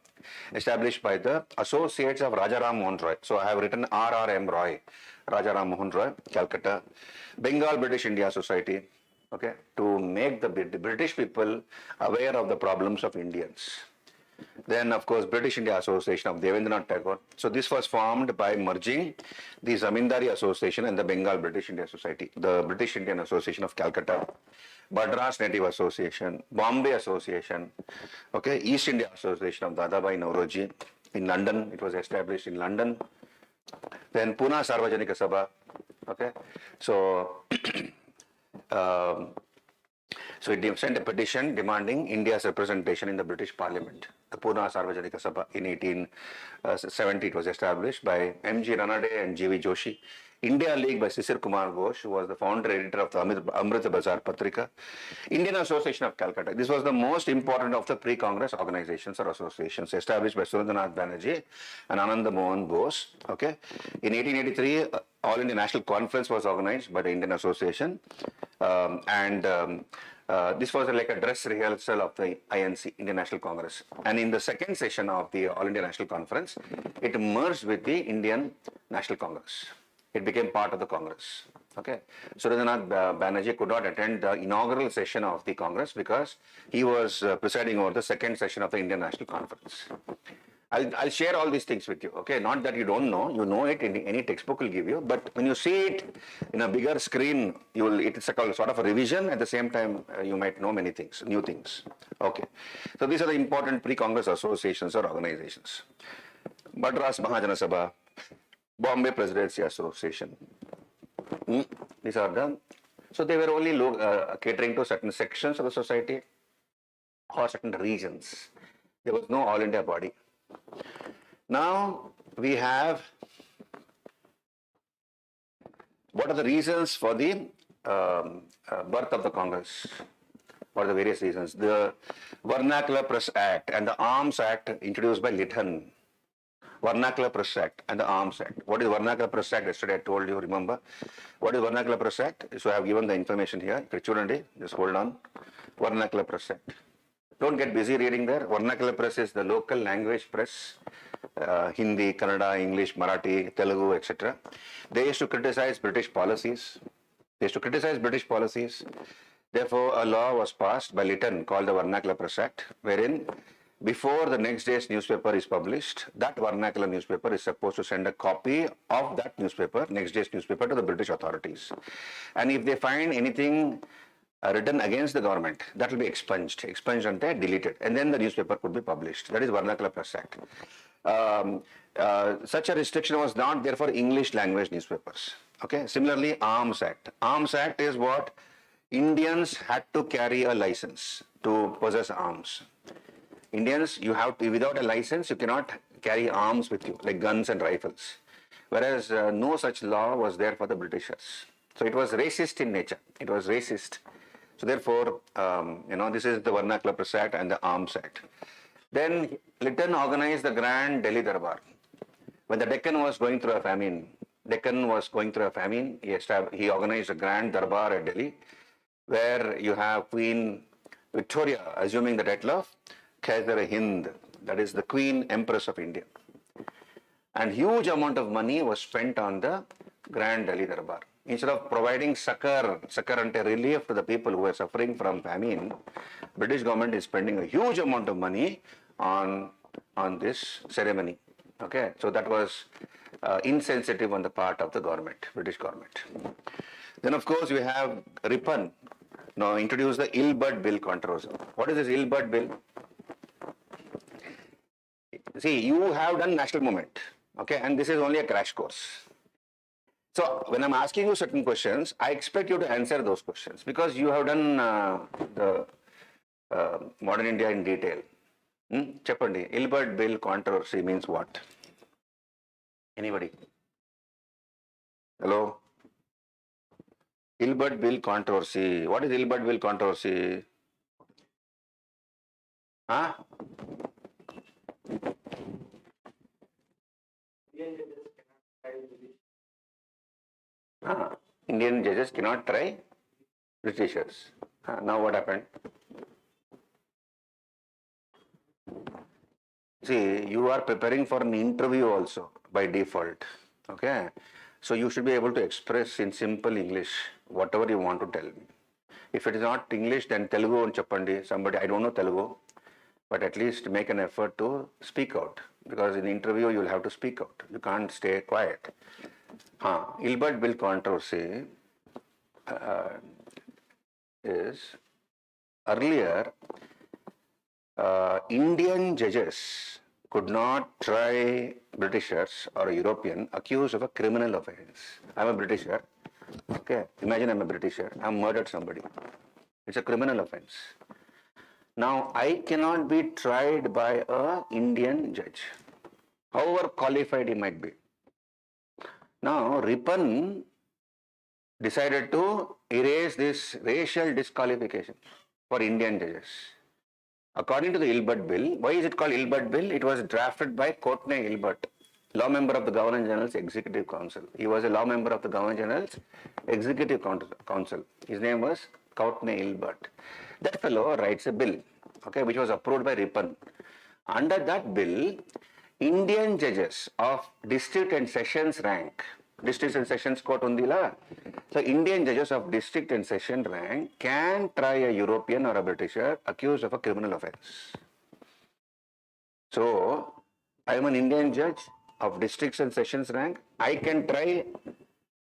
established by the associates of Rajaram Mohan Roy. So I have written RRM Roy, Rajaram Mohan Roy, Calcutta. Bengal British India Society, okay, to make the British people aware of the problems of Indians. Then, of course, British India Association of Devendranath Tagore. So this was formed by merging the Zamindari Association and the Bengal British India Society, the British Indian Association of Calcutta, Madras Native Association, Bombay Association, okay, East India Association of Dadabhai Nauroji in London. It was established in London. Then Pune Sarvajanika Sabha, okay. So so it sent a petition demanding India's representation in the British Parliament. The Pune Sarvajanika Sabha in 1870 it was established by M.G. Ranade and G.V. Joshi. India League by Sisir Kumar Ghosh, who was the founder editor of the Amrita Bazar Patrika. Indian Association of Calcutta. This was the most important of the pre-Congress organizations or associations established by Surendranath Banerjee and Ananda Mohan Bose. Okay. In 1883, All India National Conference was organized by the Indian Association. This was like a dress rehearsal of the INC, Indian National Congress. And in the second session of the All India National Conference, it merged with the Indian National Congress. It became part of the Congress. Okay. Surendranath Banerjee could not attend the inaugural session of the Congress because he was presiding over the second session of the Indian National Conference. I'll share all these things with you, okay? Not that you don't know, you know it, in any textbook will give you, but when you see it in a bigger screen, it's a sort of a revision. At the same time, you might know many things, new things. Okay. So these are the important pre-Congress associations or organizations. Madras Mahajana Sabha, Bombay Presidency Association. These are the, so they were only catering to certain sections of the society or certain regions. There was no all India body. Now we have, what are the reasons for the birth of the Congress? What are the various reasons? The Vernacular Press Act and the Arms Act introduced by Lytton. Vernacular Press Act and the Arms Act. What is Vernacular Press Act? Yesterday I told you, remember? What is Vernacular Press Act? So I have given the information here. Just hold on. Vernacular Press Act. Don't get busy reading there. Vernacular press is the local language press, Hindi, Kannada, English, Marathi, Telugu, etc. They used to criticize British policies. Therefore, a law was passed by Lytton called the Vernacular Press Act, wherein before the next day's newspaper is published, that vernacular newspaper is supposed to send a copy of that newspaper, next day's newspaper, to the British authorities. And if they find anything written against the government, that will be expunged and deleted, and then the newspaper could be published. That is Vernacular Press Act. Such a restriction was not there for English language newspapers. Okay. Similarly, Arms Act. Arms Act is what Indians had to carry a license to possess arms. Indians, you have to, without a license, you cannot carry arms with you, like guns and rifles. Whereas no such law was there for the Britishers. So it was racist in nature. It was racist. So therefore, this is the Vernacular Press Act and the Arms Act. Then Lytton organized the Grand Delhi Darbar. When the Deccan was going through a famine, he organized a Grand Darbar at Delhi, where you have Queen Victoria assuming the title of Kaiser-e-Hind, that is the Queen Empress of India. And huge amount of money was spent on the Grand Delhi Darbar. Instead of providing succor and relief to the people who were suffering from famine, British government is spending a huge amount of money on this ceremony. Okay, so that was insensitive on the part of the government, British government. Then of course we have Ripon. Now introduce the Ilbert Bill controversy. What is this Ilbert Bill? See, you have done national movement, okay, and this is only a crash course. So when I'm asking you certain questions, I expect you to answer those questions because you have done the modern India in detail. Cheppandi, Ilbert Bill controversy means what? Anybody? Hello? Ilbert Bill controversy. What is Ilbert Bill controversy? Huh? Indian judges cannot try Britishers. Now what happened? See, you are preparing for an interview also by default. Okay? So you should be able to express in simple English whatever you want to tell me. If it is not English, then Telugu and Chappandi, somebody, I don't know Telugu, but at least make an effort to speak out. Because in the interview, you will have to speak out. You can't stay quiet. Ilbert Bill controversy is earlier Indian judges could not try Britishers or a European accused of a criminal offense. I'm a Britisher. Okay, imagine I'm a Britisher. I've murdered somebody. It's a criminal offense. Now, I cannot be tried by an Indian judge, however qualified he might be. Now, Ripon decided to erase this racial disqualification for Indian judges. According to the Ilbert Bill, why is it called Ilbert Bill? It was drafted by Courtney Ilbert, law member of the Governor General's Executive Council. He was a law member of the Governor General's Executive Council. His name was Courtney Ilbert. That fellow writes a bill, okay, which was approved by Ripon. Under that bill, Indian judges of district and sessions rank, district and sessions court undila. So Indian judges of district and session rank can try a European or a Britisher accused of a criminal offense. So I am an Indian judge of districts and sessions rank. I can try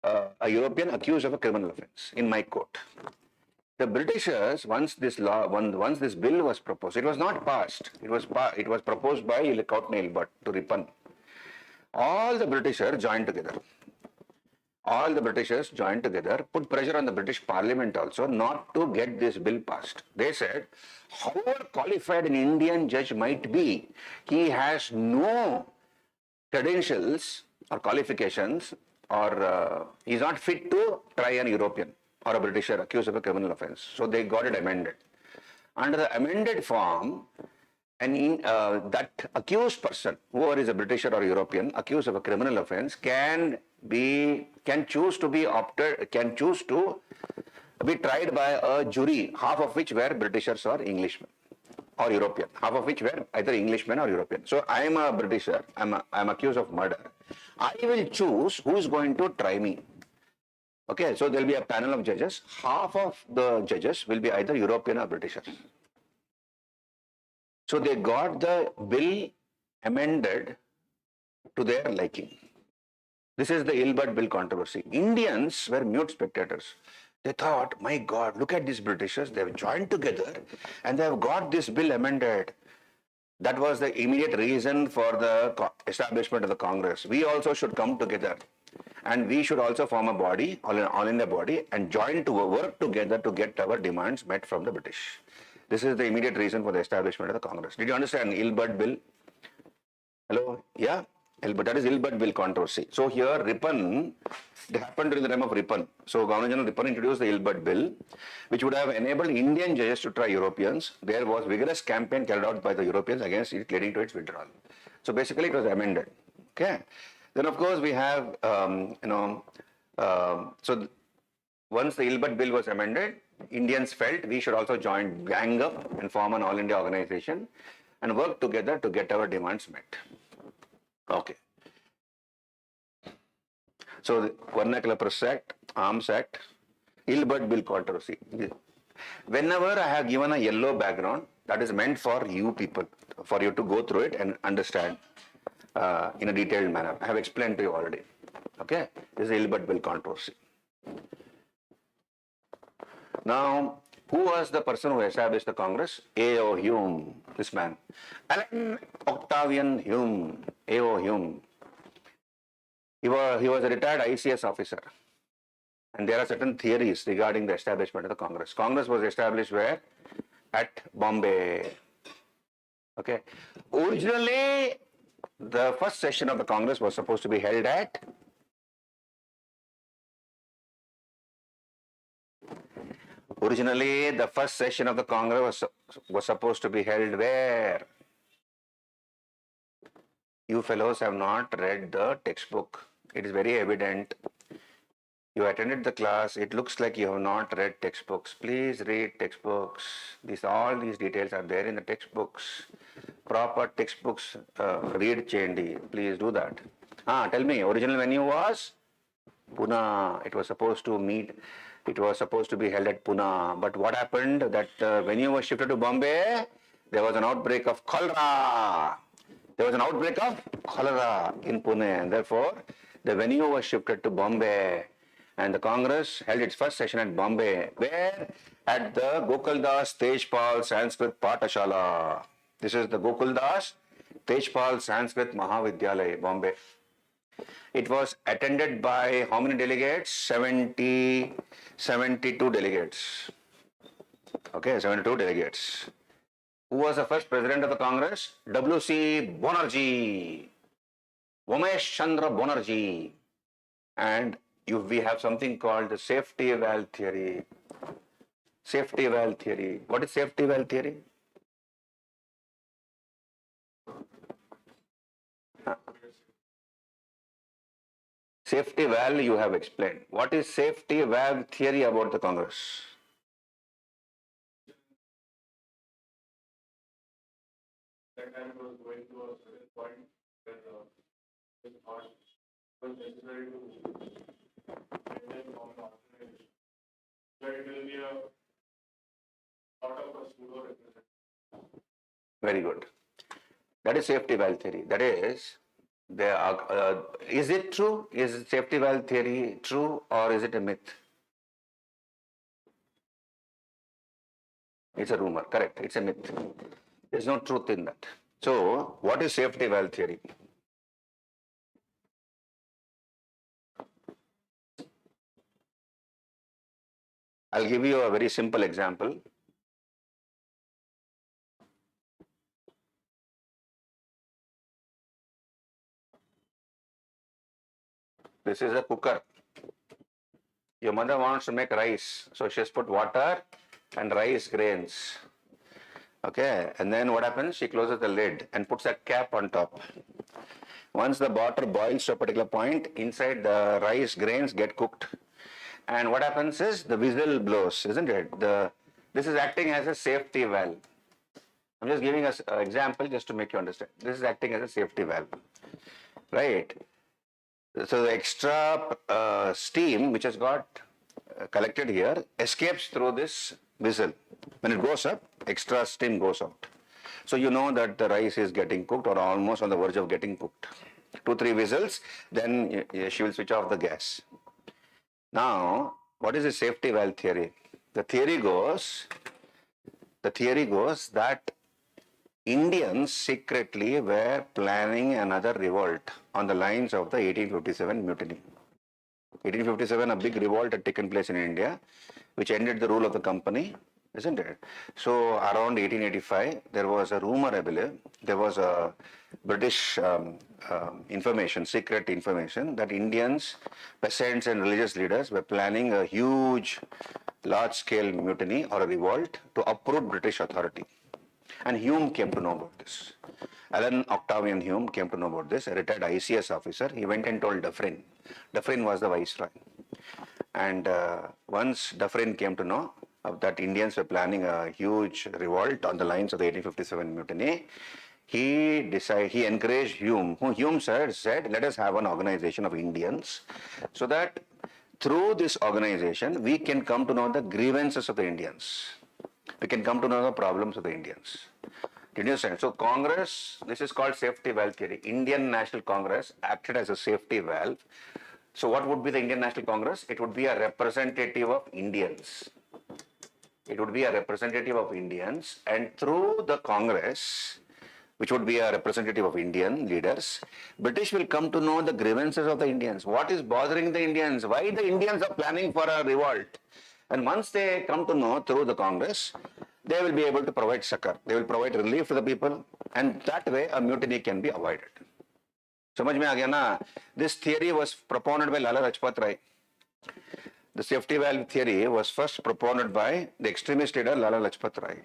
a European accused of a criminal offense in my court. The Britishers, once this bill was proposed, it was not passed. It was proposed by Courtney Ilbert to Ripon. All the Britishers joined together. Put pressure on the British Parliament also not to get this bill passed. They said, however qualified an Indian judge might be, he has no credentials or qualifications, or he is not fit to try an European or a Britisher accused of a criminal offense. So they got it amended. Under the amended form, that accused person, whoever is a Britisher or European accused of a criminal offense, can choose to be tried by a jury, half of which were Britishers or Englishmen or European, half of which were either Englishmen or European. So I am a Britisher, I'm accused of murder. I will choose who is going to try me. Okay, so there will be a panel of judges. Half of the judges will be either European or Britishers. So they got the bill amended to their liking. This is the Ilbert Bill controversy. Indians were mute spectators. They thought, my God, look at these Britishers. They have joined together and they have got this bill amended. That was the immediate reason for the establishment of the Congress. We also should come together. And we should also form a body, all in the body, and join to work together to get our demands met from the British. This is the immediate reason for the establishment of the Congress. Did you understand Ilbert Bill? Hello? Yeah? But that is Ilbert Bill controversy. So here Ripon, it happened during the time of Ripon. So Governor General Ripon introduced the Ilbert Bill, which would have enabled Indian judges to try Europeans. There was vigorous campaign carried out by the Europeans against it, leading to its withdrawal. So basically it was amended. Okay. Then of course we have, once the Ilbert Bill was amended, Indians felt we should also gang up and form an all India organization and work together to get our demands met. Okay. So the Vernacular Press Act, Arms Act, Ilbert Bill controversy. Whenever I have given a yellow background, that is meant for you people, for you to go through it and understand in a detailed manner. I have explained to you already. Okay, this is Ilbert Bill controversy. Now, who was the person who established the Congress? A.O. Hume, this man. Alan Octavian Hume, A.O. Hume. He was a retired ICS officer. And there are certain theories regarding the establishment of the Congress. Congress was established where? At Bombay. Okay. Originally, the first session of the Congress was supposed to be held at Originally, the first session of the Congress was supposed to be held where? You fellows have not read the textbook. It is very evident. You attended the class. It looks like you have not read textbooks. Please read textbooks. All these details are there in the textbooks. Proper textbooks. Read Chendi. Please do that. Tell me, original venue was Pune. It was supposed to meet. It was supposed to be held at Pune. But what happened? That venue was shifted to Bombay. There was an outbreak of cholera. There was an outbreak of cholera in Pune. And therefore, the venue was shifted to Bombay. And the Congress held its first session at Bombay. Where? At the Gokuldas Tejpal Sanskrit Pathashala. This is the Gokuldas Tejpal Sanskrit Mahavidyalaya, Bombay. It was attended by how many delegates? 72 delegates. Okay, 72 delegates. Who was the first president of the Congress? W.C. Banerjee. Umesh Chandra Banerjee. And we have something called the safety valve theory. Safety valve theory. What is safety valve theory? Safety valve you have explained. What is safety valve theory about the Congress? That time it was going to a certain point where it was necessary to maintain common organization. Where it will be a sort of a pseudo representation. Very good. That is safety valve theory. That is, is it true? Is safety valve theory true or is it a myth? It's a rumor. Correct. It's a myth. There's no truth in that. So, what is safety valve theory? I'll give you a very simple example. This is a cooker. Your mother wants to make rice, so she has put water and rice grains. Okay, and then what happens? She closes the lid and puts a cap on top. Once the water boils to a particular point, inside the rice grains get cooked. And what happens is the whistle blows, isn't it? This is acting as a safety valve. I'm just giving us an example just to make you understand. This is acting as a safety valve, right? So the extra steam which has got collected here escapes through this whistle. When it goes up, extra steam goes out. So you know that the rice is getting cooked or almost on the verge of getting cooked. 2-3 whistles, then she will switch off the gas. Now, what is the safety valve theory? The theory goes that Indians secretly were planning another revolt on the lines of the 1857 mutiny. 1857, a big revolt had taken place in India, which ended the rule of the company isn't it? So around 1885, there was a rumor, I believe, there was a British information, secret information that Indians, peasants and religious leaders were planning a huge, large-scale mutiny or a revolt to uproot British authority. And Hume came to know about this. Alan Octavian Hume came to know about this, a retired ICS officer. He went and told Dufferin. Dufferin was the viceroy. And once Dufferin came to know that Indians were planning a huge revolt on the lines of the 1857 mutiny, he encouraged Hume, who Hume said, let us have an organization of Indians so that through this organization we can come to know the grievances of the Indians. We can come to know the problems of the Indians. Did you understand? So Congress, this is called safety valve theory. Indian National Congress acted as a safety valve. So what would be the Indian National Congress? It would be a representative of Indians. It would be a representative of Indians, and through the Congress, which would be a representative of Indian leaders, British will come to know the grievances of the Indians. What is bothering the Indians? Why the Indians are planning for a revolt? And once they come to know through the Congress, they will be able to provide succor. They will provide relief to the people, and that way a mutiny can be avoided. समझ में आ गया ना? This theory was propounded by Lala Rajpat Rai. The safety valve theory was first propounded by the extremist leader Lala Lajpat Rai.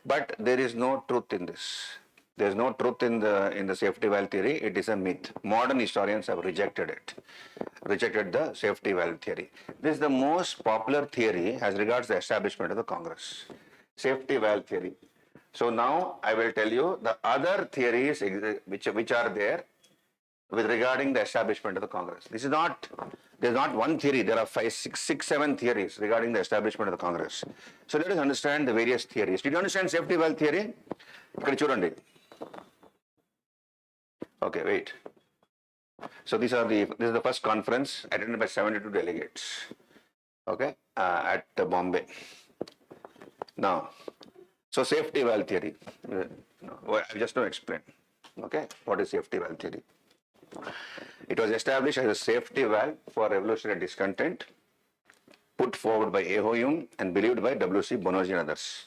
But there is no truth in this. There is no truth in the safety valve theory. It is a myth. Modern historians have rejected it. Rejected the safety valve theory. This is the most popular theory as regards the establishment of the Congress. Safety valve theory. So now I will tell you the other theories which are there with regarding the establishment of the Congress. There's not one theory, there are 5, 6, 7 theories regarding the establishment of the Congress. So let us understand the various theories. Did you understand safety valve theory? Okay, wait. So this is the first conference attended by 72 delegates, okay, at Bombay. Now, so safety valve theory, I just to explain, okay, what is safety valve theory? It was established as a safety valve for revolutionary discontent, put forward by A. Hume and believed by W.C. Bonoji and others.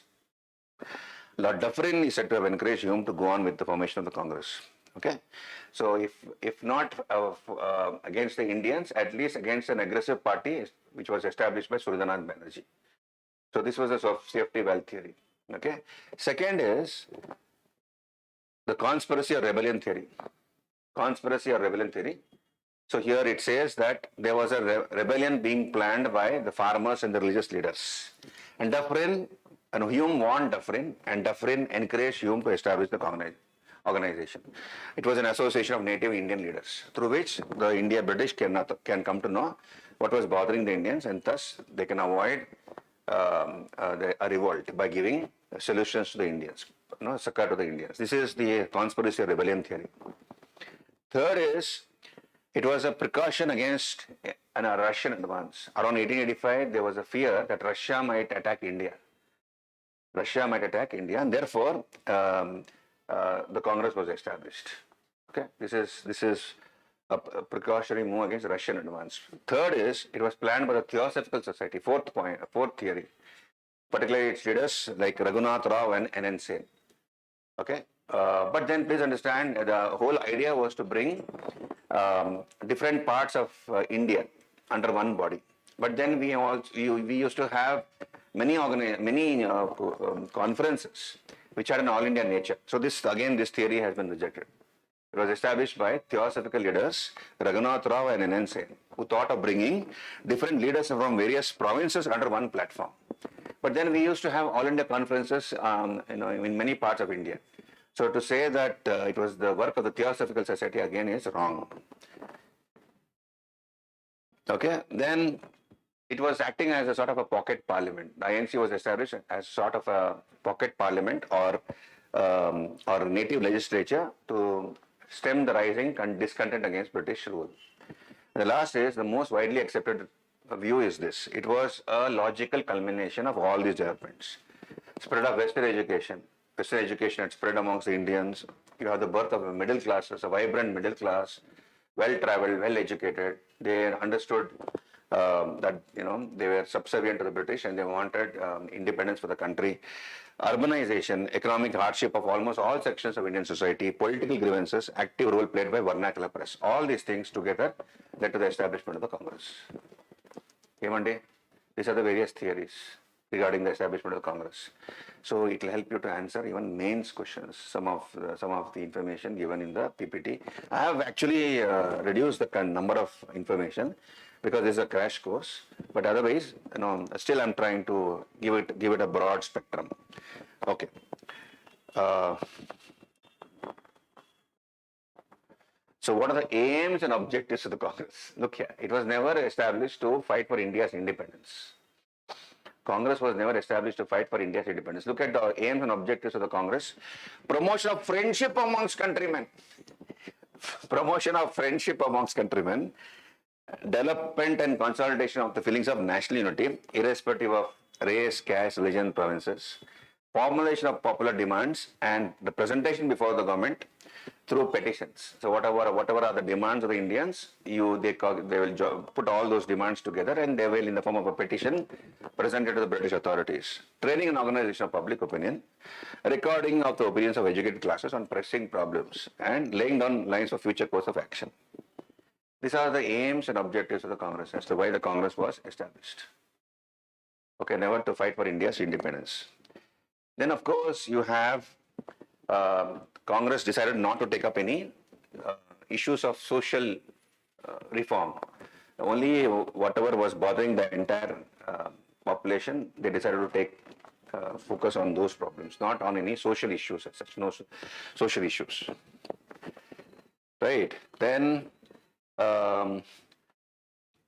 Lord Dufferin is said to have encouraged Hume to go on with the formation of the Congress. Okay, so if not against the Indians, at least against an aggressive party which was established by Suryanarayan Banerjee. So this was a sort of safety valve theory. Okay, second is the conspiracy or rebellion theory. Conspiracy or rebellion theory. So here it says that there was a rebellion being planned by the farmers and the religious leaders. And Dufferin, and Hume warned Dufferin, and Dufferin encouraged Hume to establish the organization. It was an association of native Indian leaders through which the British can come to know what was bothering the Indians, and thus they can avoid a revolt by giving solutions to the Indians, succor to the Indians. This is the conspiracy or rebellion theory. Third is, it was a precaution against a Russian advance. Around 1885, there was a fear that Russia might attack India. Russia might attack India, and therefore the Congress was established. Okay, this is a precautionary move against Russian advance. Third is, it was planned by the Theosophical Society. Fourth theory, particularly its leaders like Raghunath Rao and N.N. Sen. Okay. But then please understand, the whole idea was to bring different parts of India under one body. But then we used to have many conferences which had an all India nature. So this theory has been rejected. It was established by theosophical leaders Raghunath Rao and N.N. Sen, who thought of bringing different leaders from various provinces under one platform. But then we used to have all India conferences in many parts of India. So to say that it was the work of the Theosophical Society again is wrong. Okay, then it was acting as a sort of a pocket parliament. The INC was established as sort of a pocket parliament or native legislature to stem the rising discontent against British rule. The last is, the most widely accepted view is this. It was a logical culmination of all these developments. Spread of Western education. Western education had spread amongst the Indians. You have the birth of a middle class, a vibrant middle class, well-traveled, well-educated. They understood that they were subservient to the British and they wanted independence for the country. Urbanization, economic hardship of almost all sections of Indian society, political grievances, active role played by vernacular press. All these things together led to the establishment of the Congress. Hemandi, these are the various theories regarding the establishment of the Congress. So it will help you to answer even mains questions, some of the information given in the PPT. I have actually reduced the number of information because this is a crash course, but otherwise, still I'm trying to give it a broad spectrum. Okay. So what are the aims and objectives of the Congress? Look here, it was never established to fight for India's independence. Congress was never established to fight for India's independence. Look at the aims and objectives of the Congress. Promotion of friendship amongst countrymen. Promotion of friendship amongst countrymen. Development and consolidation of the feelings of national unity, irrespective of race, caste, religion, provinces. Formulation of popular demands and the presentation before the government through petitions. So whatever are the demands of the Indians, they will put all those demands together and they will, in the form of a petition, present it to the British authorities. Training and organization of public opinion, recording of the opinions of educated classes on pressing problems, and laying down lines for future course of action. These are the aims and objectives of the Congress as to why the Congress was established. Okay, never to fight for India's independence. Then, of course, you have Congress decided not to take up any issues of social reform. Only whatever was bothering the entire population, they decided to take focus on those problems, not on any social issues as such, no social issues. Right. Then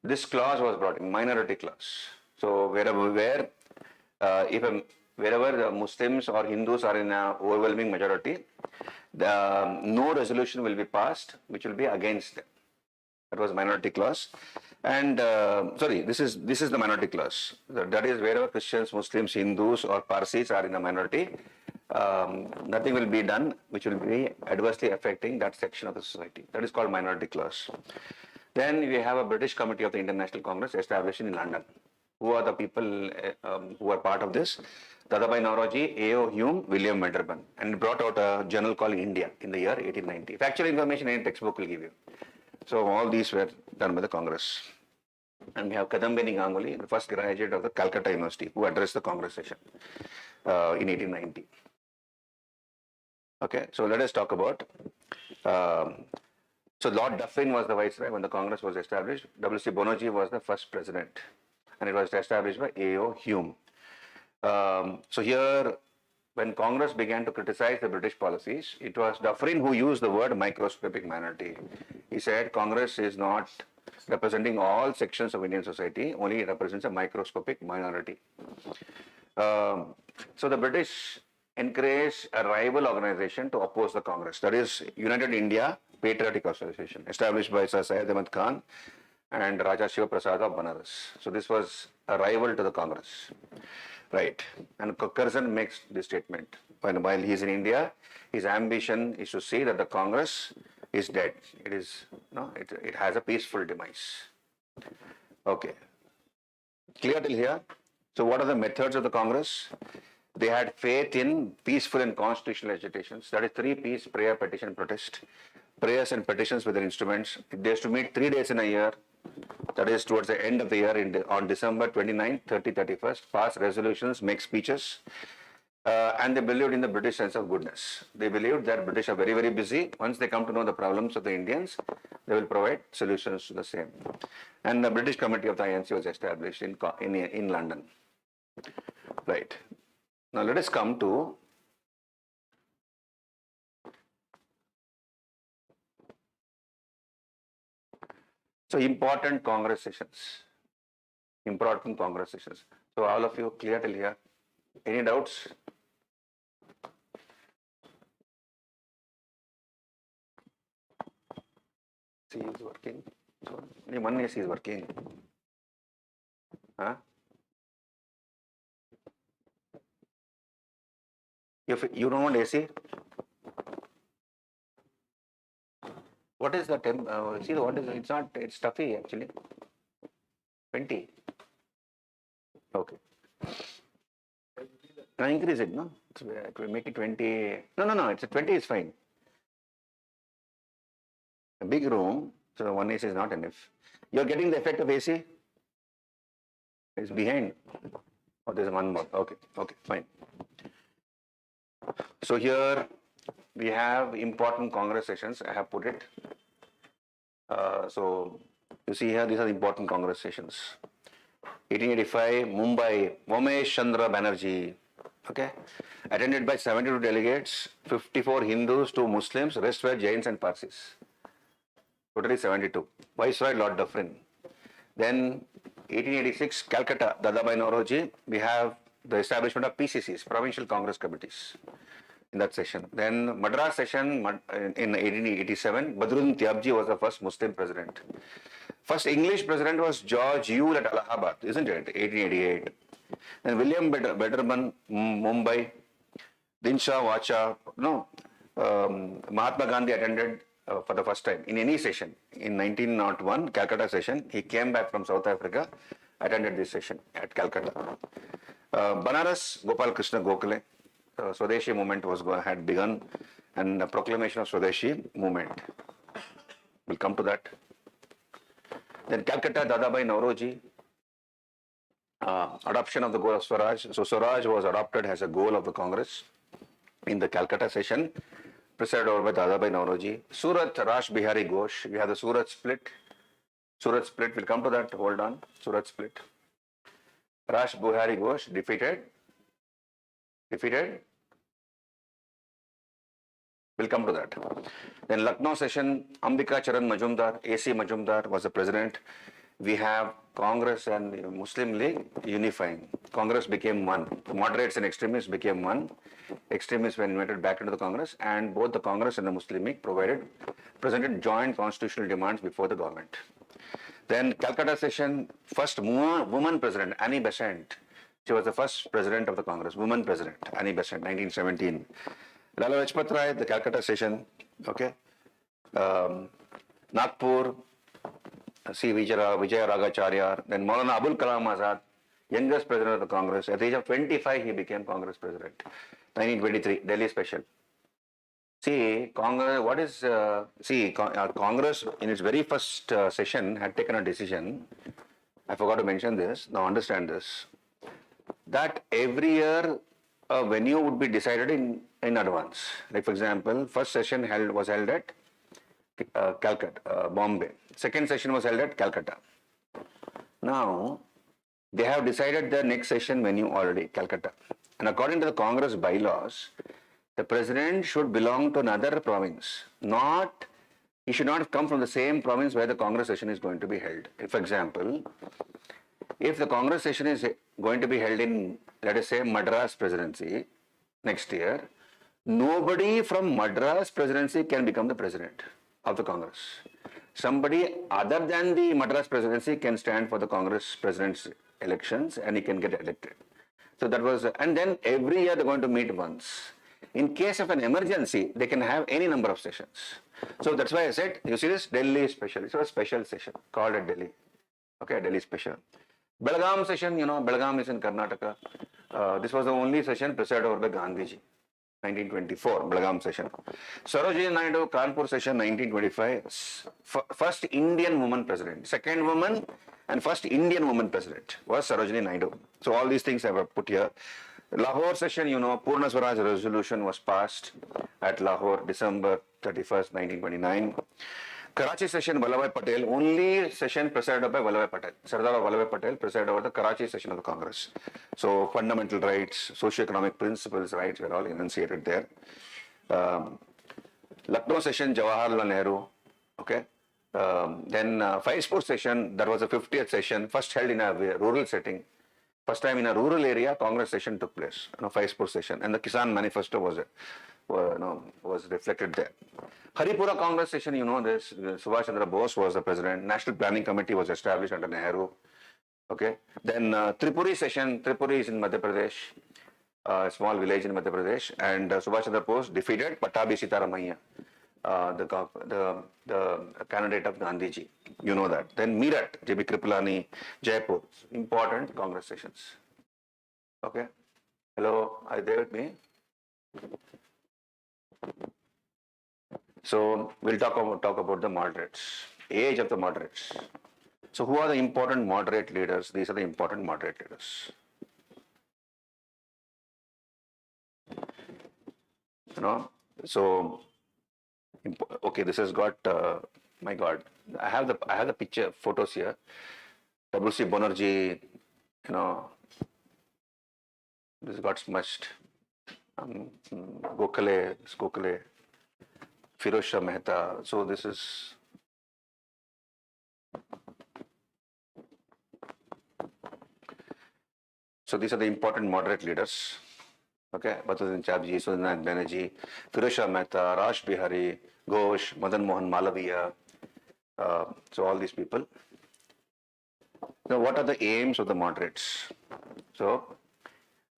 this clause was brought in, minority clause. So wherever the Muslims or Hindus are in an overwhelming majority, no resolution will be passed which will be against them. That was minority clause. And this is the minority clause. That is wherever Christians, Muslims, Hindus or Parsis are in a minority, nothing will be done which will be adversely affecting that section of the society. That is called minority clause. Then we have a British Committee of the International Congress established in London. Who are the people who are part of this? Dadabhai Naoroji, A.O. Hume, William Wedderburn, and brought out a journal called India in the year 1890. Factual information any textbook will give you. So all these were done by the Congress. And we have Kadambini Ganguly, the first graduate of the Calcutta University, who addressed the Congress session in 1890. Okay, so let us talk about. So Lord Dufferin was the viceroy when the Congress was established. W.C. Bonoji was the first president, and it was established by A.O. Hume. So here, when Congress began to criticize the British policies, it was Dufferin who used the word microscopic minority. He said Congress is not representing all sections of Indian society, only it represents a microscopic minority. So the British encouraged a rival organization to oppose the Congress, that is United India Patriotic Association, established by Sir Syed Ahmad Khan and Raja Shiva Prasad of Banaras. So this was a rival to the Congress. Right. And Curzon makes this statement. While he is in India, his ambition is to see that the Congress is dead. It has a peaceful demise. Okay. Clear till here? So what are the methods of the Congress? They had faith in peaceful and constitutional agitations. That is 3 P's: prayer, petition, protest. Prayers and petitions were their instruments. They used to meet 3 days in a year. That is towards the end of the year on December 29th, 30, 31st, pass resolutions, make speeches, and they believed in the British sense of goodness. They believed that British are very, very busy. Once they come to know the problems of the Indians, they will provide solutions to the same. And the British Committee of the INC was established in London. Right. Now let us come to important Congress sessions. Important Congress sessions. So all of you clear till here? Any doubts? C is working. So only one AC is working. Huh? If you don't want AC, what is the temp? See, what is it's not? It's stuffy actually. 20. Okay. Now increase it, no? Make it 20. No. It's a 20 is fine. A big room, so one AC is not enough. You're getting the effect of AC? It's behind. Oh, there's one more. Okay, fine. So here we have important Congress sessions. I have put it. So you see here, these are the important Congress sessions. 1885, Mumbai, Vomesh Chandra Banerjee. Okay, attended by 72 delegates, 54 Hindus, 2 Muslims, rest were Jains and Parsis. Totally 72. Viceroy Lord Dufferin. Then 1886, Calcutta, Dadabhai Naoroji. We have the establishment of PCCs, Provincial Congress Committees, in that session. Then Madras session in 1887, Badruddin Tyabji was the first Muslim president. First English president was George Yule at Allahabad, isn't it? 1888. Then William Betterman, Mumbai. Dinshaw Vacha, Mahatma Gandhi attended for the first time in any session. In 1901, Calcutta session, he came back from South Africa, attended this session at Calcutta. Banaras, Gopal Krishna Gokhale, Swadeshi movement had begun, and the proclamation of Swadeshi movement. We'll come to that. Then Calcutta, Dadabhai Naoroji, adoption of the goal of Swaraj. So Swaraj was adopted as a goal of the Congress in the Calcutta session, presided over by Dadabhai Naoroji. Surat, Rash Bihari Ghosh. We have the Surat split. Surat split, we'll come to that, hold on. Surat split. Rash Bihari Ghosh defeated. We'll come to that. Then Lucknow session, Ambika Charan Majumdar, AC Majumdar was the president. We have Congress and Muslim League unifying. Congress became one. Moderates and extremists became one. Extremists were invited back into the Congress, and both the Congress and the Muslim League presented joint constitutional demands before the government. Then Calcutta session, first woman president, Annie Besant. She was the first president of the Congress, woman president, Annie Besant, 1917. Lala Lajpat Rai, the Calcutta session, okay. Nagpur, C. Vijay Ragacharya, then Maulana Abul Kalam Azad, youngest president of the Congress. At the age of 25, he became Congress president. 1923, Delhi special. See, Congress, Congress in its very first session had taken a decision. I forgot to mention this. Now understand this. That every year a venue would be decided in advance. Like for example, first session was held at Calcutta, Bombay. Second session was held at Calcutta. Now, they have decided the next session venue already, Calcutta. And according to the Congress bylaws, the president should belong to another province. He should not come from the same province where the Congress session is going to be held. For example, if the Congress session is going to be held in, let us say, Madras presidency next year, nobody from Madras presidency can become the president of the Congress. Somebody other than the Madras presidency can stand for the Congress president's elections and he can get elected. So that was, and then every year they're going to meet once. In case of an emergency, they can have any number of sessions. So that's why I said, you see this, Delhi special. It's a special session called at Delhi. Okay, Delhi special. Belgaum session, Belgaum is in Karnataka. This was the only session presided over by Gandhiji. 1924, Belgaum session. Sarojini Naidu, Kanpur session, 1925. First Indian woman president. Second woman and first Indian woman president was Sarojini Naidu. So all these things I have put here. Lahore session, Purna Swaraj resolution was passed at Lahore, December 31st, 1929. Karachi session, Vallabhbhai Patel, only session presided by Vallabhbhai Patel. Sardar Vallabhbhai Patel presided over the Karachi session of the Congress. So fundamental rights, socio-economic principles, rights were all enunciated there. Lucknow session, Jawaharlal Nehru, okay. Then Firespur session, that was the 50th session, first held in a rural setting. First time in a rural area, Congress session took place, Firespur session, and the Kisan Manifesto was reflected there. Haripura Congress session, this, Subhash Chandra Bose was the president. National Planning Committee was established under Nehru. Okay. Then Tripuri session, Tripuri is in Madhya Pradesh, a small village in Madhya Pradesh, and Subhash Chandra Bose defeated Pattabhi Sitaramaiah. the candidate of Gandhiji. You know that. Then Meerut, J.B. Kripalani, Jaipur, important Congress sessions. Okay. Hello, are you there with me? So we'll talk about the moderates, age of the moderates. So who are the important moderate leaders? These are the important moderate leaders. You know, so okay, this has got my God. I have the picture photos here. W.C. Banerjee, you know, this got smushed. Gokhale, Firoz Shah Mehta. So this is. So these are the important moderate leaders. Okay, Batuddin Chapji, Sudhanath Banerjee, Firoz Shah Mehta, Rash Bihari, Ghosh, Madan Mohan Malaviya. So all these people. Now, what are the aims of the moderates? So,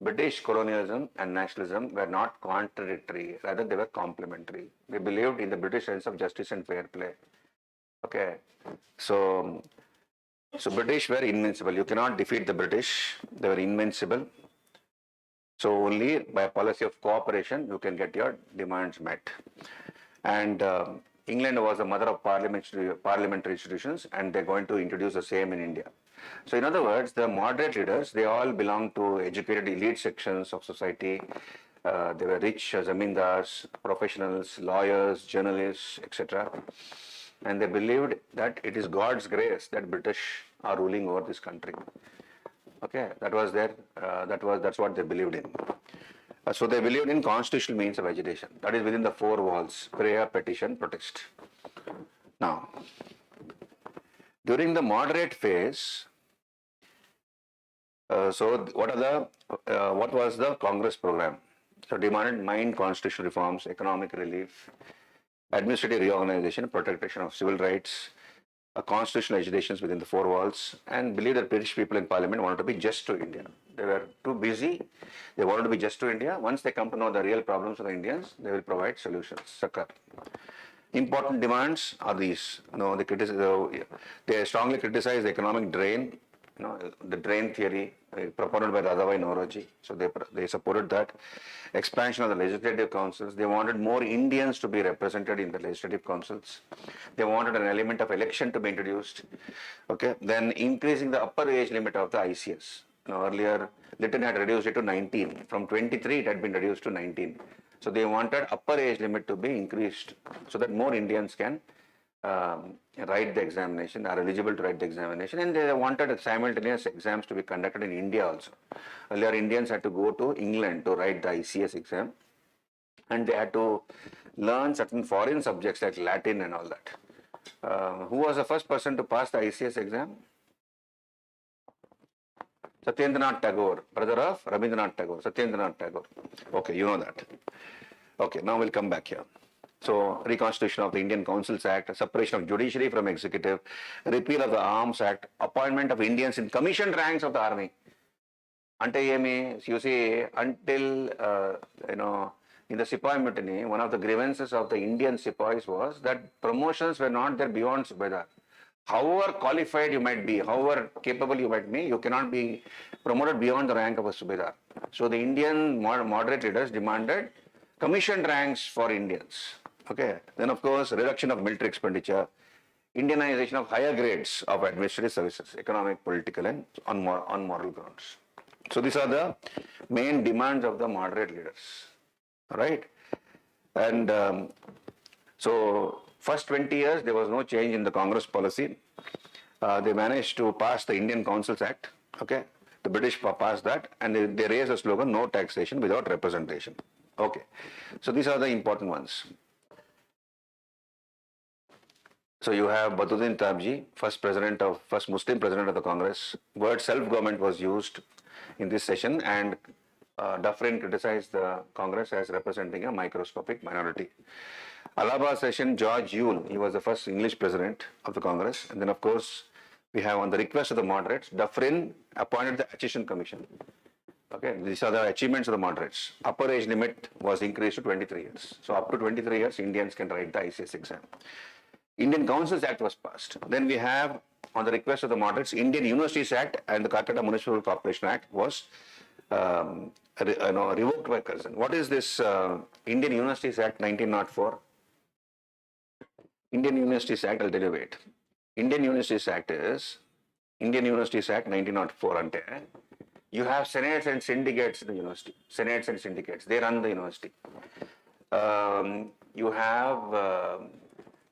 British colonialism and nationalism were not contradictory, rather they were complementary. They believed in the British sense of justice and fair play. Okay, so British were invincible. You cannot defeat the British. They were invincible. So only by a policy of cooperation you can get your demands met. And England was the mother of parliamentary institutions, and they're going to introduce the same in India. So in other words, the moderate leaders, they all belong to educated elite sections of society. They were rich zamindars, professionals, lawyers, journalists, etc. And they believed that it is God's grace that British are ruling over this country. Okay, that's what they believed in. So they believed in constitutional means of agitation. That is within the four walls: prayer, petition, protest. Now, during the moderate phase, what was the Congress program? So demanded minor constitutional reforms, economic relief, administrative reorganization, protection of civil rights, constitutional agitations within the four walls, and believed that British people in Parliament wanted to be just to India. They were too busy. They wanted to be just to India. Once they come to know the real problems of the Indians, they will provide solutions. Succor. Important demands are these. They strongly criticize the economic drain, the drain theory proponent by Radhavai Noroji. So they supported that. Expansion of the legislative councils. They wanted more Indians to be represented in the legislative councils. They wanted an element of election to be introduced. Okay. Then increasing the upper age limit of the ICS. Earlier, Lytton had reduced it to 19. From 23, it had been reduced to 19. So they wanted upper age limit to be increased so that more Indians can write the examination, are eligible to write the examination, and they wanted simultaneous exams to be conducted in India also. Earlier, Indians had to go to England to write the ICS exam, and they had to learn certain foreign subjects like Latin and all that. Who was the first person to pass the ICS exam? Satyendranath Tagore, brother of Rabindranath Tagore, Satyendranath Tagore. Okay, you know that. Okay, now we'll come back here. So, reconstitution of the Indian Councils Act, separation of judiciary from executive, repeal of the Arms Act, appointment of Indians in commissioned ranks of the army. You see, until, in the Sepoy mutiny, one of the grievances of the Indian Sepoys was that promotions were not there beyond Subedar. However qualified you might be, however capable you might be, you cannot be promoted beyond the rank of a Subedar. So the Indian moderate leaders demanded commissioned ranks for Indians. Okay. Then of course, reduction of military expenditure, Indianization of higher grades of administrative services, economic, political, and on moral grounds. So these are the main demands of the moderate leaders. All right. And so first 20 years, there was no change in the Congress policy. They managed to pass the Indian Councils Act. Okay. The British passed that, and they raised the slogan, no taxation without representation. Okay. So these are the important ones. So you have Batuddin Tabji, first Muslim president of the Congress. Word self-government was used in this session, and Dufferin criticized the Congress as representing a microscopic minority. Allahabad session, George Yule, he was the first English president of the Congress. And then of course, we have on the request of the moderates, Dufferin appointed the Accession Commission. Okay, these are the achievements of the moderates. Upper age limit was increased to 23 years. So up to 23 years, Indians can write the ICS exam. Indian Councils Act was passed. Then we have, on the request of the moderates, Indian Universities Act and the Calcutta Municipal Corporation Act was revoked by Curzon. What is this Indian Universities Act 1904? Indian Universities Act, I'll tell you wait. Indian Universities Act is Indian Universities Act 1904 ante. You have senates and syndicates in the university. Senates and syndicates, they run the university. You have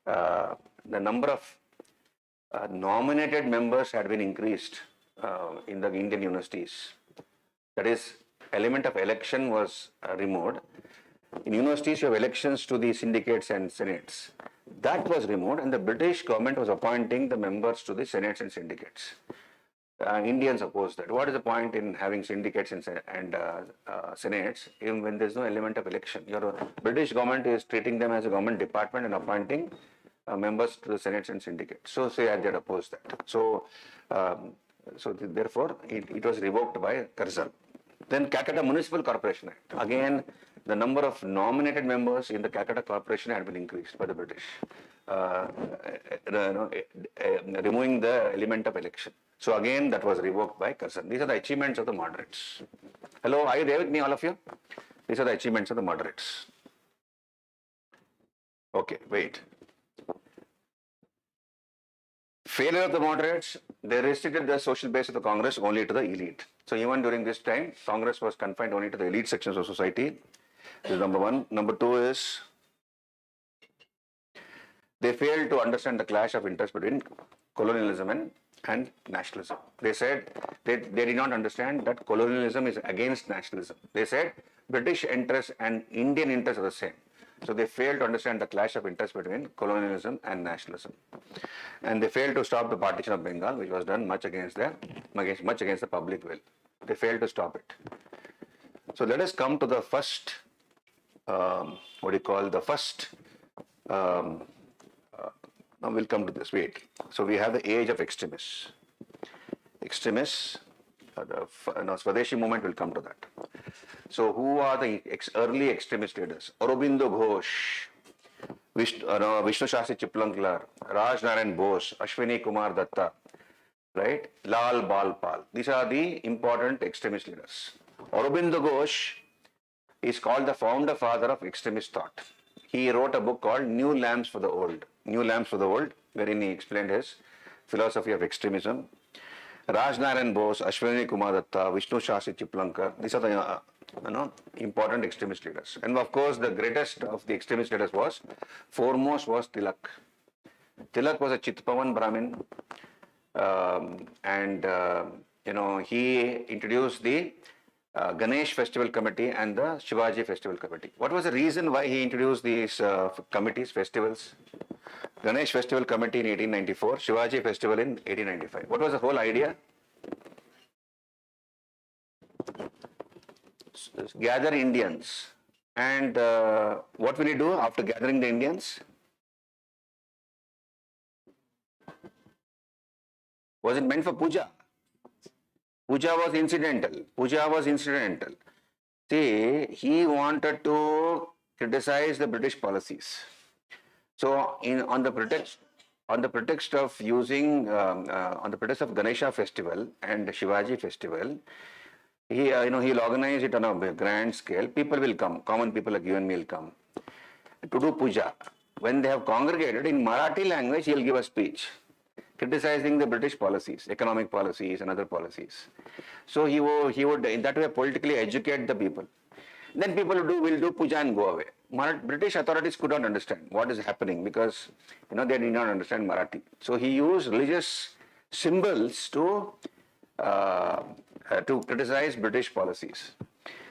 the number of nominated members had been increased in the Indian universities. That is, element of election was removed. In universities, you have elections to the syndicates and senates. That was removed, and the British government was appointing the members to the senates and syndicates. Indians opposed that. What is the point in having syndicates and senates even when there is no element of election? Your British government is treating them as a government department and appointing members to the senates and syndicates. So they had opposed that. So therefore, it was revoked by Curzon. Then Calcutta Municipal Corporation Act. Again, the number of nominated members in the Calcutta Corporation had been increased by the British, removing the element of election. So again, that was revoked by Curzon. These are the achievements of the moderates. Hello, are you there with me, all of you? These are the achievements of the moderates. Okay, wait. Failure of the moderates, they restricted the social base of the Congress only to the elite. So even during this time, Congress was confined only to the elite sections of society. This is number one. Number two is, they failed to understand the clash of interest between colonialism and nationalism. They said they did not understand that colonialism is against nationalism. They said British interests and Indian interests are the same. So they failed to understand the clash of interest between colonialism and nationalism. And they failed to stop the partition of Bengal, which was done much against the public will. They failed to stop it. So let us come to the first, now we'll come to this, wait. So we have the age of extremists. Extremists, the Swadeshi movement will come to that. So who are the early extremist leaders? Aurobindo Ghosh, Vishnu Shastri Chiplankar, Raj Narayan Bose, Ashwini Kumar Datta, right? Lal Bal Pal. These are the important extremist leaders. Aurobindo Ghosh is called the founder father of extremist thought. He wrote a book called New Lamps for the Old, wherein he explained his philosophy of extremism. Raj Narayan Bose, Ashwini Kumar Datta, Vishnu Shastri Chiplankar, these are the important extremist leaders. And of course, the greatest of the extremist leaders foremost was Tilak. Tilak was a Chitpavan Brahmin, he introduced the Ganesh Festival Committee and the Shivaji Festival Committee. What was the reason why he introduced these committees, festivals? Ganesh Festival Committee in 1894, Shivaji Festival in 1895. What was the whole idea? Gather Indians. And what will he do after gathering the Indians? Was it meant for puja? Puja was incidental. See, he wanted to criticize the British policies. So, on the pretext of Ganesha Festival and Shivaji Festival, he'll organize it on a grand scale. People will come, common people like you and me will come to do puja. When they have congregated in Marathi language, he'll give a speech criticizing the British policies, economic policies and other policies. So he would in that way politically educate the people. Then people will do puja and go away. British authorities could not understand what is happening because they did not understand Marathi. So he used religious symbols to criticize British policies.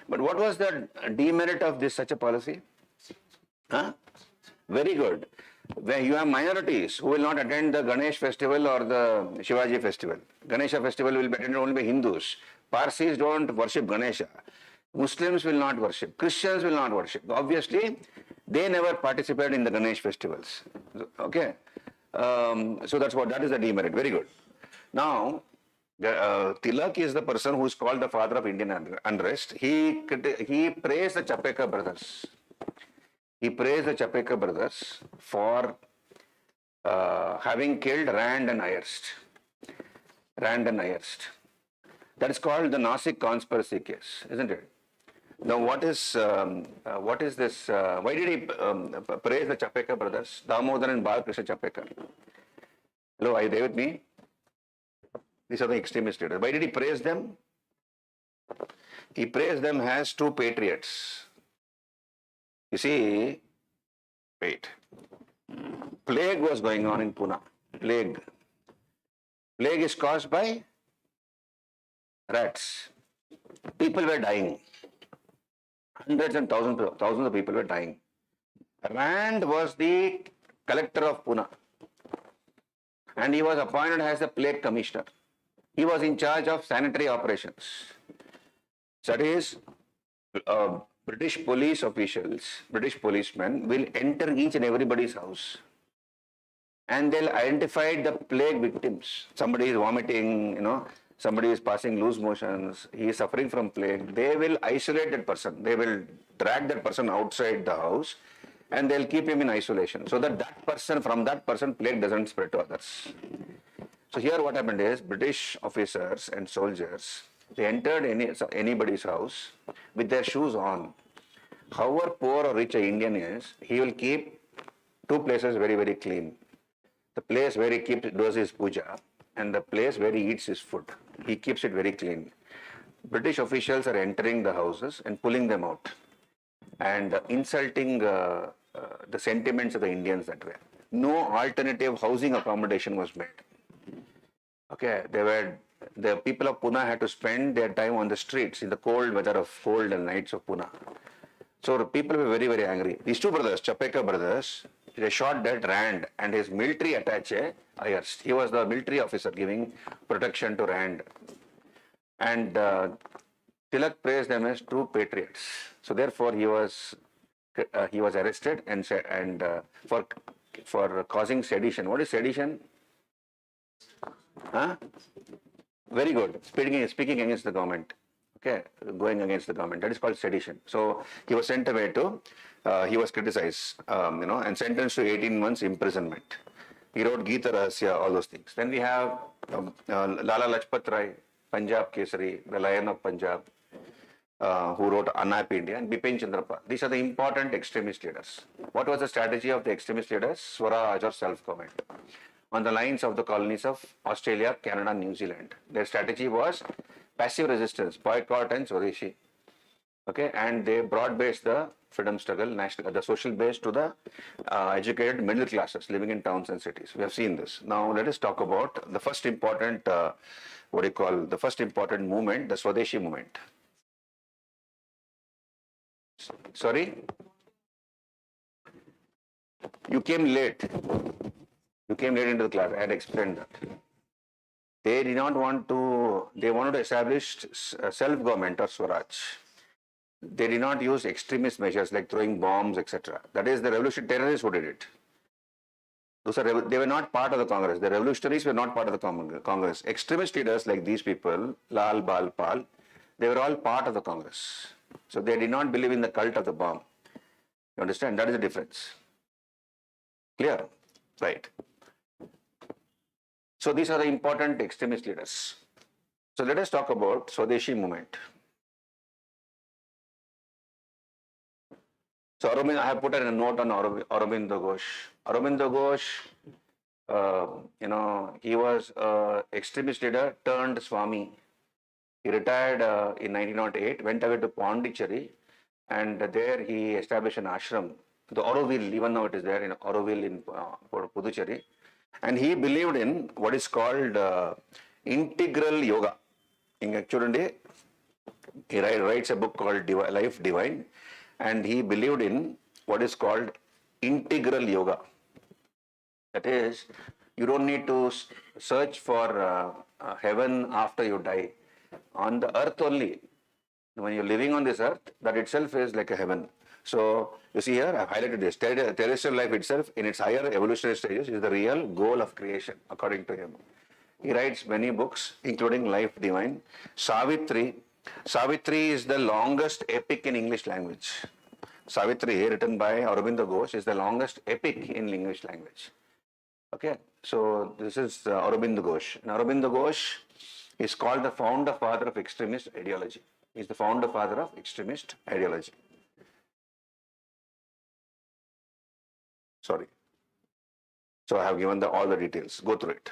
But what was the demerit of such a policy? Very good. Where you have minorities who will not attend the Ganesh festival or the Shivaji festival. Ganesha festival will be attended only by Hindus. Parsis don't worship Ganesha. Muslims will not worship. Christians will not worship. Obviously, they never participated in the Ganesh festivals. Okay? So that is the demerit. Very good. Now, Tilak is the person who is called the father of Indian unrest. He praised the Chapekar brothers. He praised the Chapekar brothers for having killed Rand and Ayerst. Rand and Ayerst. That is called the Nasik conspiracy case, isn't it? Now, what is this? Why did he praise the Chapekar brothers, Damodar and Balakrishna Chapekar? Hello, are you there with me? These are the extremist leaders. Why did he praise them? He praised them as two patriots. You see, wait. Plague was going on in Pune. Plague. Plague is caused by rats. People were dying. Hundreds and thousands of people were dying. Rand was the collector of Pune. And he was appointed as the plague commissioner. He was in charge of sanitary operations. So that is, British police officials, British policemen will enter each and everybody's house and they'll identify the plague victims. Somebody is vomiting, somebody is passing loose motions, he is suffering from plague. They will isolate that person. They will drag that person outside the house and they'll keep him in isolation so that from that person, plague doesn't spread to others. So here what happened is, British officers and soldiers, they entered anybody's house with their shoes on. However poor or rich an Indian is, he will keep two places very, very clean. The place where he does his puja and the place where he eats his food. He keeps it very clean. British officials are entering the houses and pulling them out and insulting the sentiments of the Indians that way. No alternative housing accommodation was made. Okay, the people of Pune had to spend their time on the streets in the cold weather of cold and nights of Pune. So the people were very, very angry. These two brothers, Chapekar brothers, they shot dead Rand and his military attaché, Ayerst. He was the military officer giving protection to Rand. And Tilak praised them as two patriots. So therefore he was arrested and for causing sedition. What is sedition? Huh? Very good. Speaking against the government. Okay, going against the government. That is called sedition. So he was sent away he was criticized, and sentenced to 18 months imprisonment. He wrote Gita Rahasya, all those things. Then we have Lala Lajpat Rai, Punjab Kesari, the Lion of Punjab, who wrote Unhappy India, and Bipin Chandrapal. These are the important extremist leaders. What was the strategy of the extremist leaders? Swaraj or self-government. On the lines of the colonies of Australia, Canada, and New Zealand. Their strategy was passive resistance, boycott and Swadeshi. Okay, and they broad-based the freedom struggle, the social base to the educated middle classes living in towns and cities. We have seen this. Now let us talk about the first important, the first important movement, the Swadeshi movement. Sorry? You came late. You came late into the class. I had explained that. They did not want to, they wanted to establish self-government or Swaraj. They did not use extremist measures like throwing bombs, etc. That is the revolutionary terrorists who did it. They were not part of the Congress. The revolutionaries were not part of the Congress. Extremist leaders like these people, Lal, Bal, Pal, they were all part of the Congress. So they did not believe in the cult of the bomb. You understand? That is the difference. Clear? Right. So these are the important extremist leaders. So let us talk about Swadeshi movement. So I have put a note on Aurobindo Ghosh. Aurobindo Ghosh, he was an extremist leader turned Swami. He retired in 1908, went away to Pondicherry, and there he established an ashram, the Auroville, even now it is there in Auroville in Puducherry. And he believed in what is called integral yoga. In actually, he writes a book called Life Divine, and he believed in what is called integral yoga. That is, you don't need to search for heaven after you die. On the earth only, when you're living on this earth, that itself is like a heaven. So, you see here, I've highlighted this. Terrestrial life itself, in its higher evolutionary stages, is the real goal of creation, according to him. He writes many books, including Life Divine. Savitri. Savitri is the longest epic in English language. Savitri, written by Aurobindo Ghosh, is the longest epic in English language. Okay, so this is Aurobindo Ghosh. And Aurobindo Ghosh is called the founder father of extremist ideology. He is the founder father of extremist ideology. Sorry. So I have given all the details. Go through it.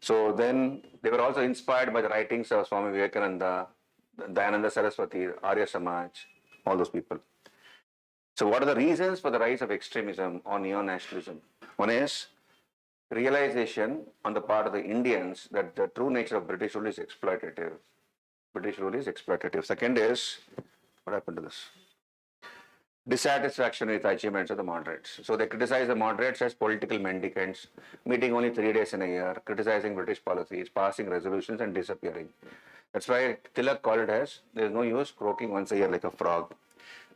So then they were also inspired by the writings of Swami Vivekananda, Dayananda Saraswati, Arya Samaj, all those people. So what are the reasons for the rise of extremism or neo-nationalism? One is realization on the part of the Indians that the true nature of British rule is exploitative. British rule is exploitative. Second is, what happened to this? Dissatisfaction with achievements of the moderates. So they criticize the moderates as political mendicants, meeting only 3 days in a year, criticizing British policies, passing resolutions and disappearing. That's why Tilak called it as, there is no use croaking once a year like a frog.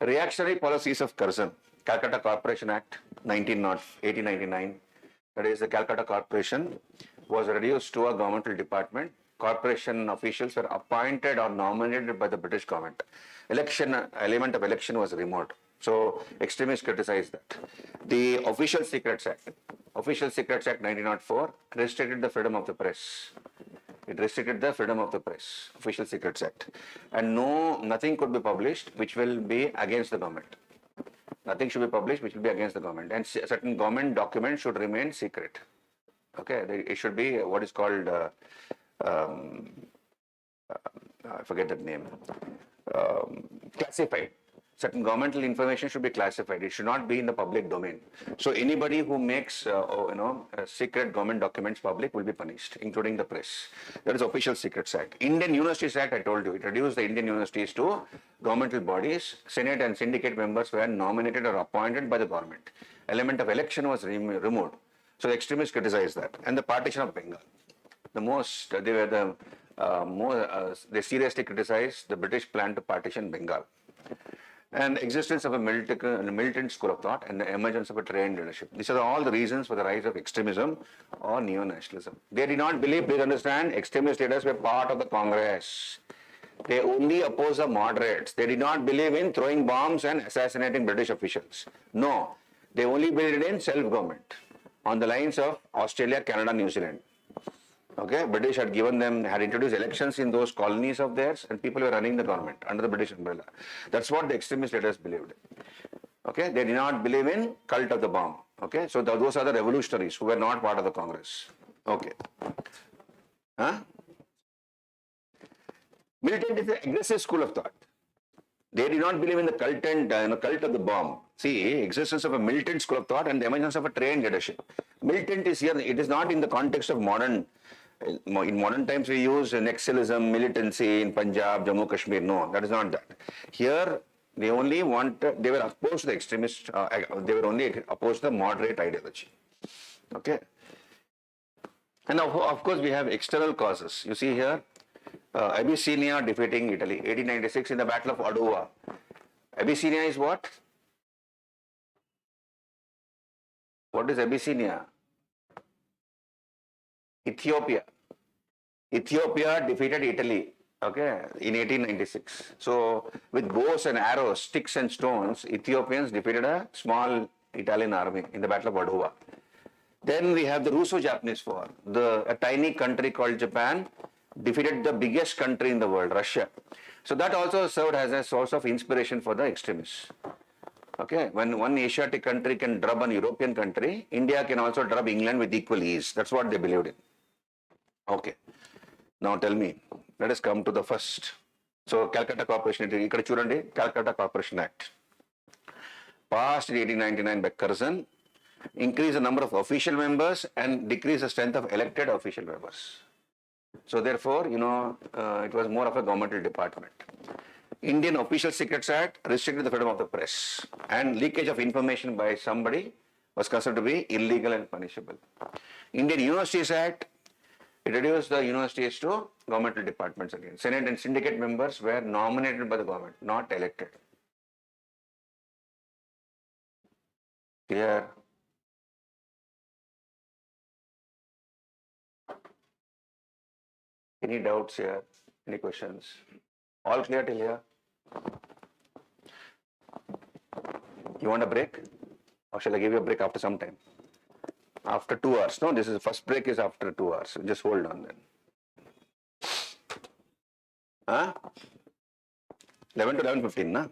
Reactionary policies of Curzon, Calcutta Corporation Act 1899, that is the Calcutta Corporation was reduced to a governmental department. Corporation officials were appointed or nominated by the British government. Element of election was removed. So extremists criticized that. The Official Secrets Act 1904 restricted the freedom of the press. It restricted the freedom of the press, Official Secrets Act. And nothing could be published which will be against the government. Nothing should be published which will be against the government. And certain government documents should remain secret. Okay, it should be what is called, I forget that name, classified. Certain governmental information should be classified. It should not be in the public domain. So anybody who makes secret government documents public will be punished, including the press. That is Official Secrets Act. Indian Universities Act, I told you, it reduced the Indian universities to governmental bodies. Senate and syndicate members were nominated or appointed by the government. Element of election was removed. So the extremists criticized that. And the partition of Bengal. They seriously criticized the British plan to partition Bengal. And existence of a militant school of thought and the emergence of a trained leadership. These are all the reasons for the rise of extremism or neo-nationalism. They did not believe, please understand, extremist leaders were part of the Congress. They only opposed the moderates. They did not believe in throwing bombs and assassinating British officials. No, they only believed in self-government on the lines of Australia, Canada, New Zealand. Okay, British had introduced elections in those colonies of theirs, and people were running the government under the British umbrella. That's what the extremist leaders believed. Okay, they did not believe in cult of the bomb. Okay, so those are the revolutionaries who were not part of the Congress. Okay. Militant is an aggressive school of thought. They did not believe in the cult and cult of the bomb. See, existence of a militant school of thought and the emergence of a trained leadership. Militant is here. It is not in the context of modern. In modern times, we use Naxalism, militancy in Punjab, Jammu, Kashmir. No, that is not that. Here, they were opposed to the extremist, they were only opposed to the moderate ideology. Okay. And of course, we have external causes. You see here, Abyssinia defeating Italy, 1896 in the Battle of Adwa. Abyssinia is what? What is Abyssinia? Ethiopia. Ethiopia defeated Italy, okay, in 1896. So with bows and arrows, sticks and stones, Ethiopians defeated a small Italian army in the Battle of Adwa. Then we have the Russo-Japanese War. A tiny country called Japan defeated the biggest country in the world, Russia. So that also served as a source of inspiration for the extremists. Okay, when one Asiatic country can drub an European country, India can also drub England with equal ease. That's what they believed in. Okay. Now tell me, let us come to the first. So Calcutta Corporation, Calcutta Corporation Act. Passed in 1899 by Curzon, increase the number of official members and decrease the strength of elected official members. So therefore, it was more of a governmental department. Indian Official Secrets Act restricted the freedom of the press, and leakage of information by somebody was considered to be illegal and punishable. Indian Universities Act, it reduced the universities to governmental departments again. Senate and syndicate members were nominated by the government, not elected. Clear? Any doubts here? Any questions? All clear till here? You want a break? Or shall I give you a break after some time? After 2 hours. No, this is first break is after 2 hours. Just hold on then. Huh? 11 to 11:15, na?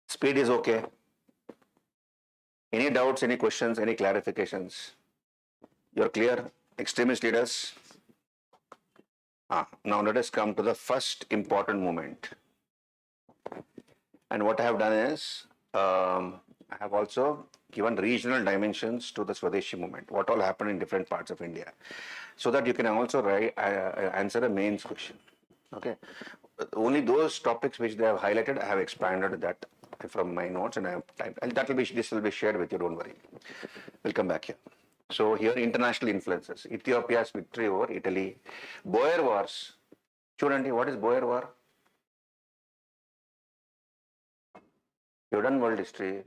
Speed is okay. Any doubts, any questions, any clarifications? You're clear? Extremist leaders? Now let us come to the first important moment. And what I have done is, I have also given regional dimensions to the Swadeshi movement, what all happened in different parts of India, so that you can also answer a mains question. Okay, only those topics which they have highlighted, I have expanded that from my notes, and I have typed. And this will be shared with you. Don't worry. We'll come back here. So here, international influences: Ethiopia's victory over Italy, Boer Wars. Chudandi, what is Boer War? You've done world history.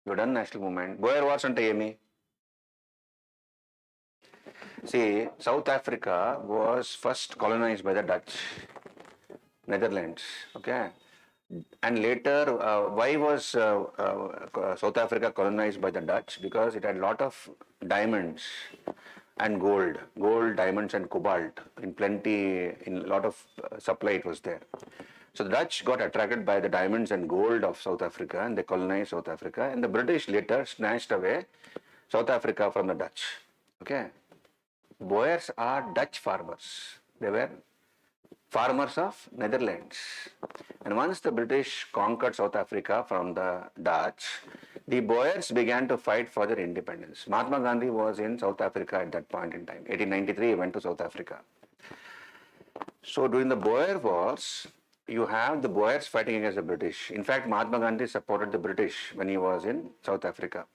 You've done national movement. Boer Wars ante emi? See, South Africa was first colonized by the Dutch, Netherlands, okay? And later, why was South Africa colonized by the Dutch? Because it had a lot of diamonds and gold, diamonds and cobalt in plenty, in a lot of supply it was there. So the Dutch got attracted by the diamonds and gold of South Africa and they colonized South Africa, and the British later snatched away South Africa from the Dutch, okay? Boers are Dutch farmers. They were farmers of Netherlands. And once the British conquered South Africa from the Dutch, the Boers began to fight for their independence. Mahatma Gandhi was in South Africa at that point in time. 1893, he went to South Africa. So during the Boer Wars, you have the Boers fighting against the British. In fact, Mahatma Gandhi supported the British when he was in South Africa.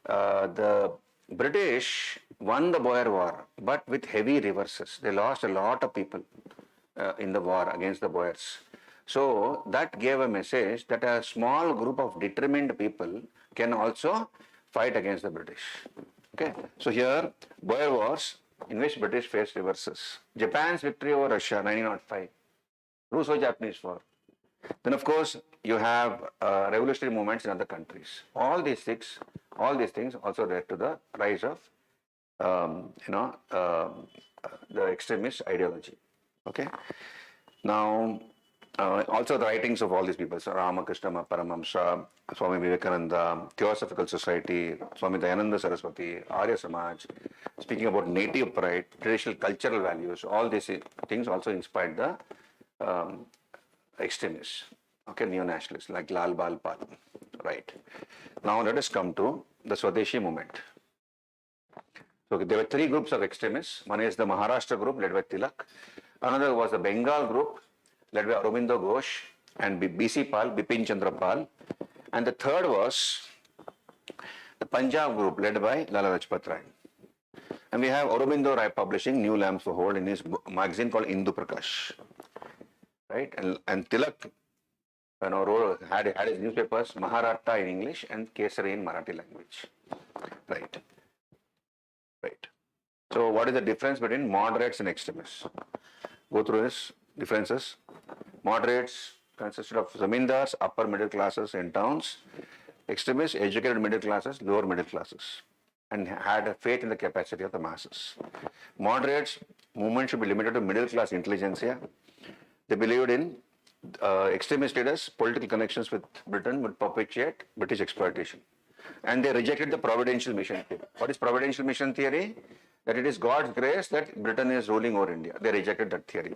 The British won the Boer War, but with heavy reverses. They lost a lot of people in the war against the Boers. So that gave a message that a small group of determined people can also fight against the British. Okay, so here Boer Wars in which British faced reverses. Japan's victory over Russia, 1905. Russo-Japanese War. Then of course you have revolutionary movements in other countries. All these things also led to the rise of the extremist ideology. Okay. Now also the writings of all these people, so Ramakrishna Paramahamsa, Swami Vivekananda, Theosophical Society, Swami Dayananda Saraswati, Arya Samaj, speaking about native pride, traditional cultural values, all these things also inspired the extremists, okay, neo-nationalists like Lal Bal Pal, right. Now let us come to the Swadeshi movement. So there were three groups of extremists. One is the Maharashtra group led by Tilak. Another was the Bengal group led by Aurobindo Ghosh and B.C. Pal, Bipin Chandra Pal. And the third was the Punjab group led by Lala Lajpat Rai. And we have Aurobindo Rai publishing New Lamps for Hold in his magazine called Indu Prakash. Right? And Tilak had his newspapers, Maharatha in English and Kesari in Marathi language. Right. Right. So what is the difference between moderates and extremists? Go through this differences. Moderates consisted of zamindars, upper middle classes in towns. Extremists, educated middle classes, lower middle classes, and had a faith in the capacity of the masses. Moderates, movement should be limited to middle class intelligentsia. They believed in extremist leaders, political connections with Britain would perpetuate British exploitation. And they rejected the providential mission theory. What is providential mission theory? That it is God's grace that Britain is ruling over India. They rejected that theory.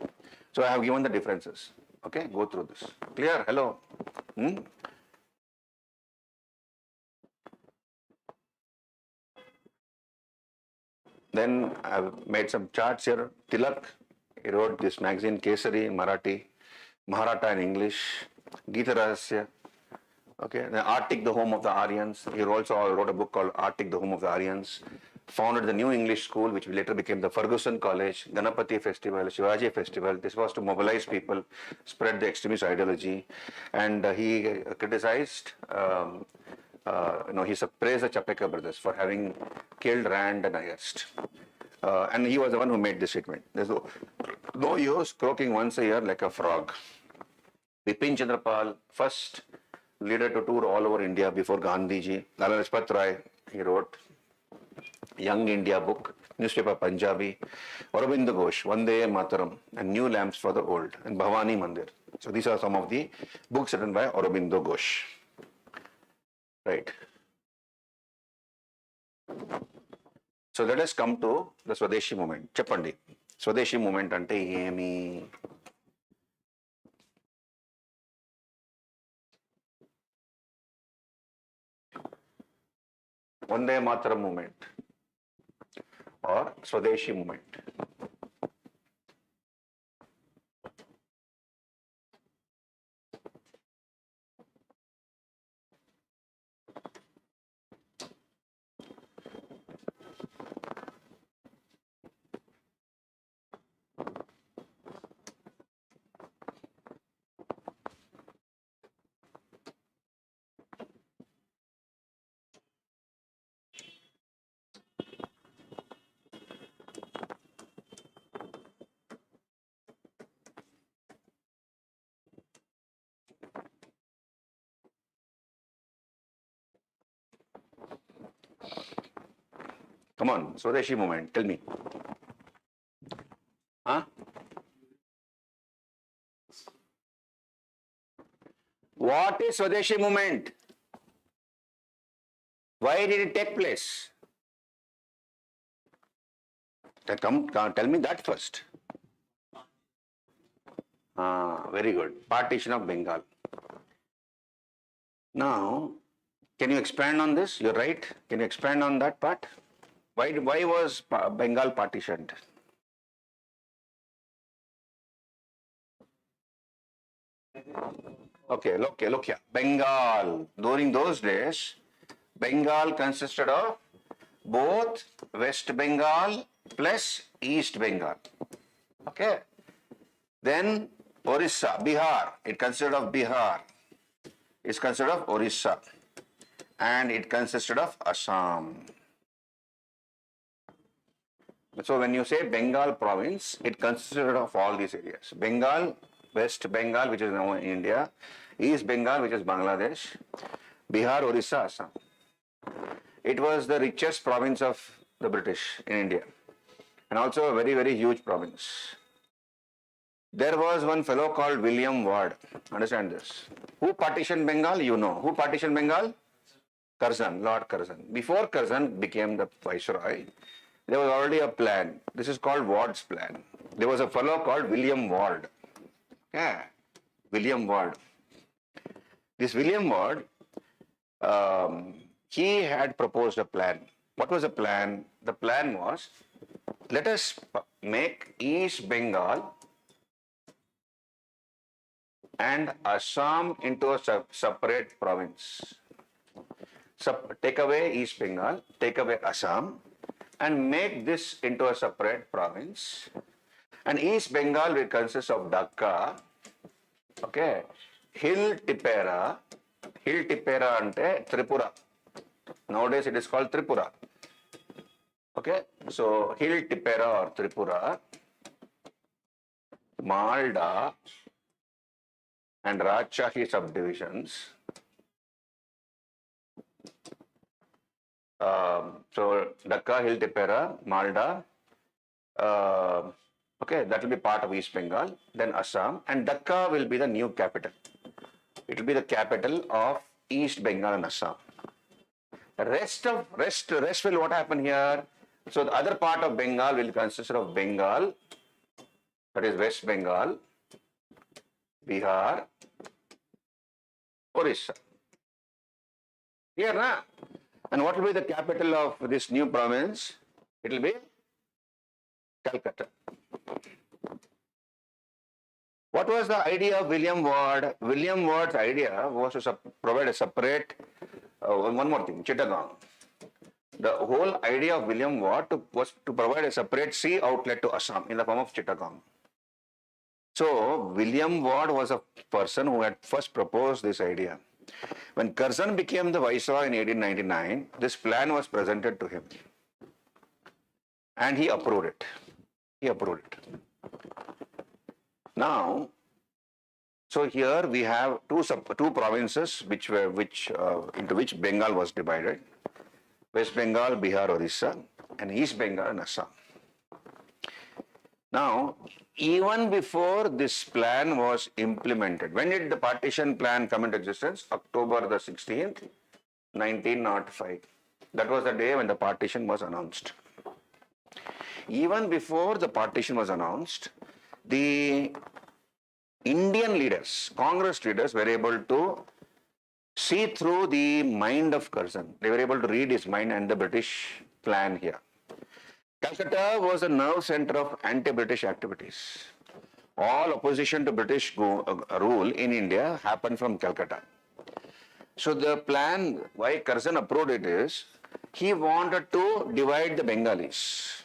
So I have given the differences. Okay, go through this. Clear? Hello? Then I've made some charts here. Tilak, he wrote this magazine, Kesari in Marathi, Maharatha in English, Gita Rahasya. Okay, then Arctic, the home of the Aryans. He also wrote a book called Arctic, the home of the Aryans. Founded the New English School, which later became the Ferguson College, Ganapati Festival, Shivaji Festival. This was to mobilize people, spread the extremist ideology. And he criticized he praised the Chapekar brothers for having killed Rand and Ayerst. And he was the one who made this statement. There's no use croaking once a year like a frog. Bipin Chandrapal, first leader to tour all over India before Gandhiji. Lala Lajpat Rai, he wrote Young India book, newspaper Punjabi, Aurobindo Ghosh, Vande Mataram, and New Lamps for the Old, and Bhavani Mandir. So these are some of the books written by Aurobindo Ghosh. Right. So let us come to the Swadeshi movement. Cheppandi. Swadeshi movement ante emi? Vande Mataram movement or Swadeshi movement. Come on, Swadeshi movement, tell me. Huh? What is Swadeshi movement? Why did it take place? Tell me that first. Very good. Partition of Bengal. Now, can you expand on this? You're right. Can you expand on that part? Why was Bengal partitioned? Okay, look here. Bengal. During those days, Bengal consisted of both West Bengal plus East Bengal. Okay. Then Orissa, Bihar. It consisted of Bihar. It's considered of Orissa. And it consisted of Assam. So when you say Bengal province, it consisted of all these areas. Bengal, West Bengal, which is now in India, East Bengal, which is Bangladesh, Bihar, Orissa, Assam. It was the richest province of the British in India, and also a very, very huge province. There was one fellow called William Ward. Understand this. Who partitioned Bengal? You know. Who partitioned Bengal? Curzon, Lord Curzon. Before Curzon became the viceroy, there was already a plan. This is called Ward's plan. There was a fellow called William Ward. Yeah, William Ward. This William Ward, he had proposed a plan. What was the plan? The plan was, let us make East Bengal and Assam into a separate province. Take away East Bengal, take away Assam, and make this into a separate province. And East Bengal will consist of Dhaka, okay, Hill Tipera ante Tripura. Nowadays it is called Tripura. Okay, so Hill Tipera or Tripura, Malda and Rajshahi subdivisions. So Dhaka, Hill Tipera, Malda, okay, that will be part of East Bengal, then Assam, and Dhaka will be the new capital. It will be the capital of East Bengal and Assam. Rest will what happen here? So the other part of Bengal will consist of Bengal, that is West Bengal, Bihar, Orissa. Here, na? And what will be the capital of this new province? It will be Calcutta. What was the idea of William Ward? William Ward's idea was to provide a separate, one more thing, Chittagong. The whole idea of William Ward was to provide a separate sea outlet to Assam in the form of Chittagong. So, William Ward was a person who had first proposed this idea. When Curzon became the viceroy in 1899, this plan was presented to him. And he approved it. He approved it. Now, so here we have two provinces into which Bengal was divided. West Bengal, Bihar, Orissa, and East Bengal and Assam. Now, even before this plan was implemented, when did the partition plan come into existence? October the 16th, 1905. That was the day when the partition was announced. Even before the partition was announced, the Indian leaders, Congress leaders, were able to see through the mind of Curzon. They were able to read his mind and the British plan here. Calcutta was a nerve center of anti-British activities. All opposition to British rule in India happened from Calcutta. So the plan, why Curzon approved it is, he wanted to divide the Bengalis.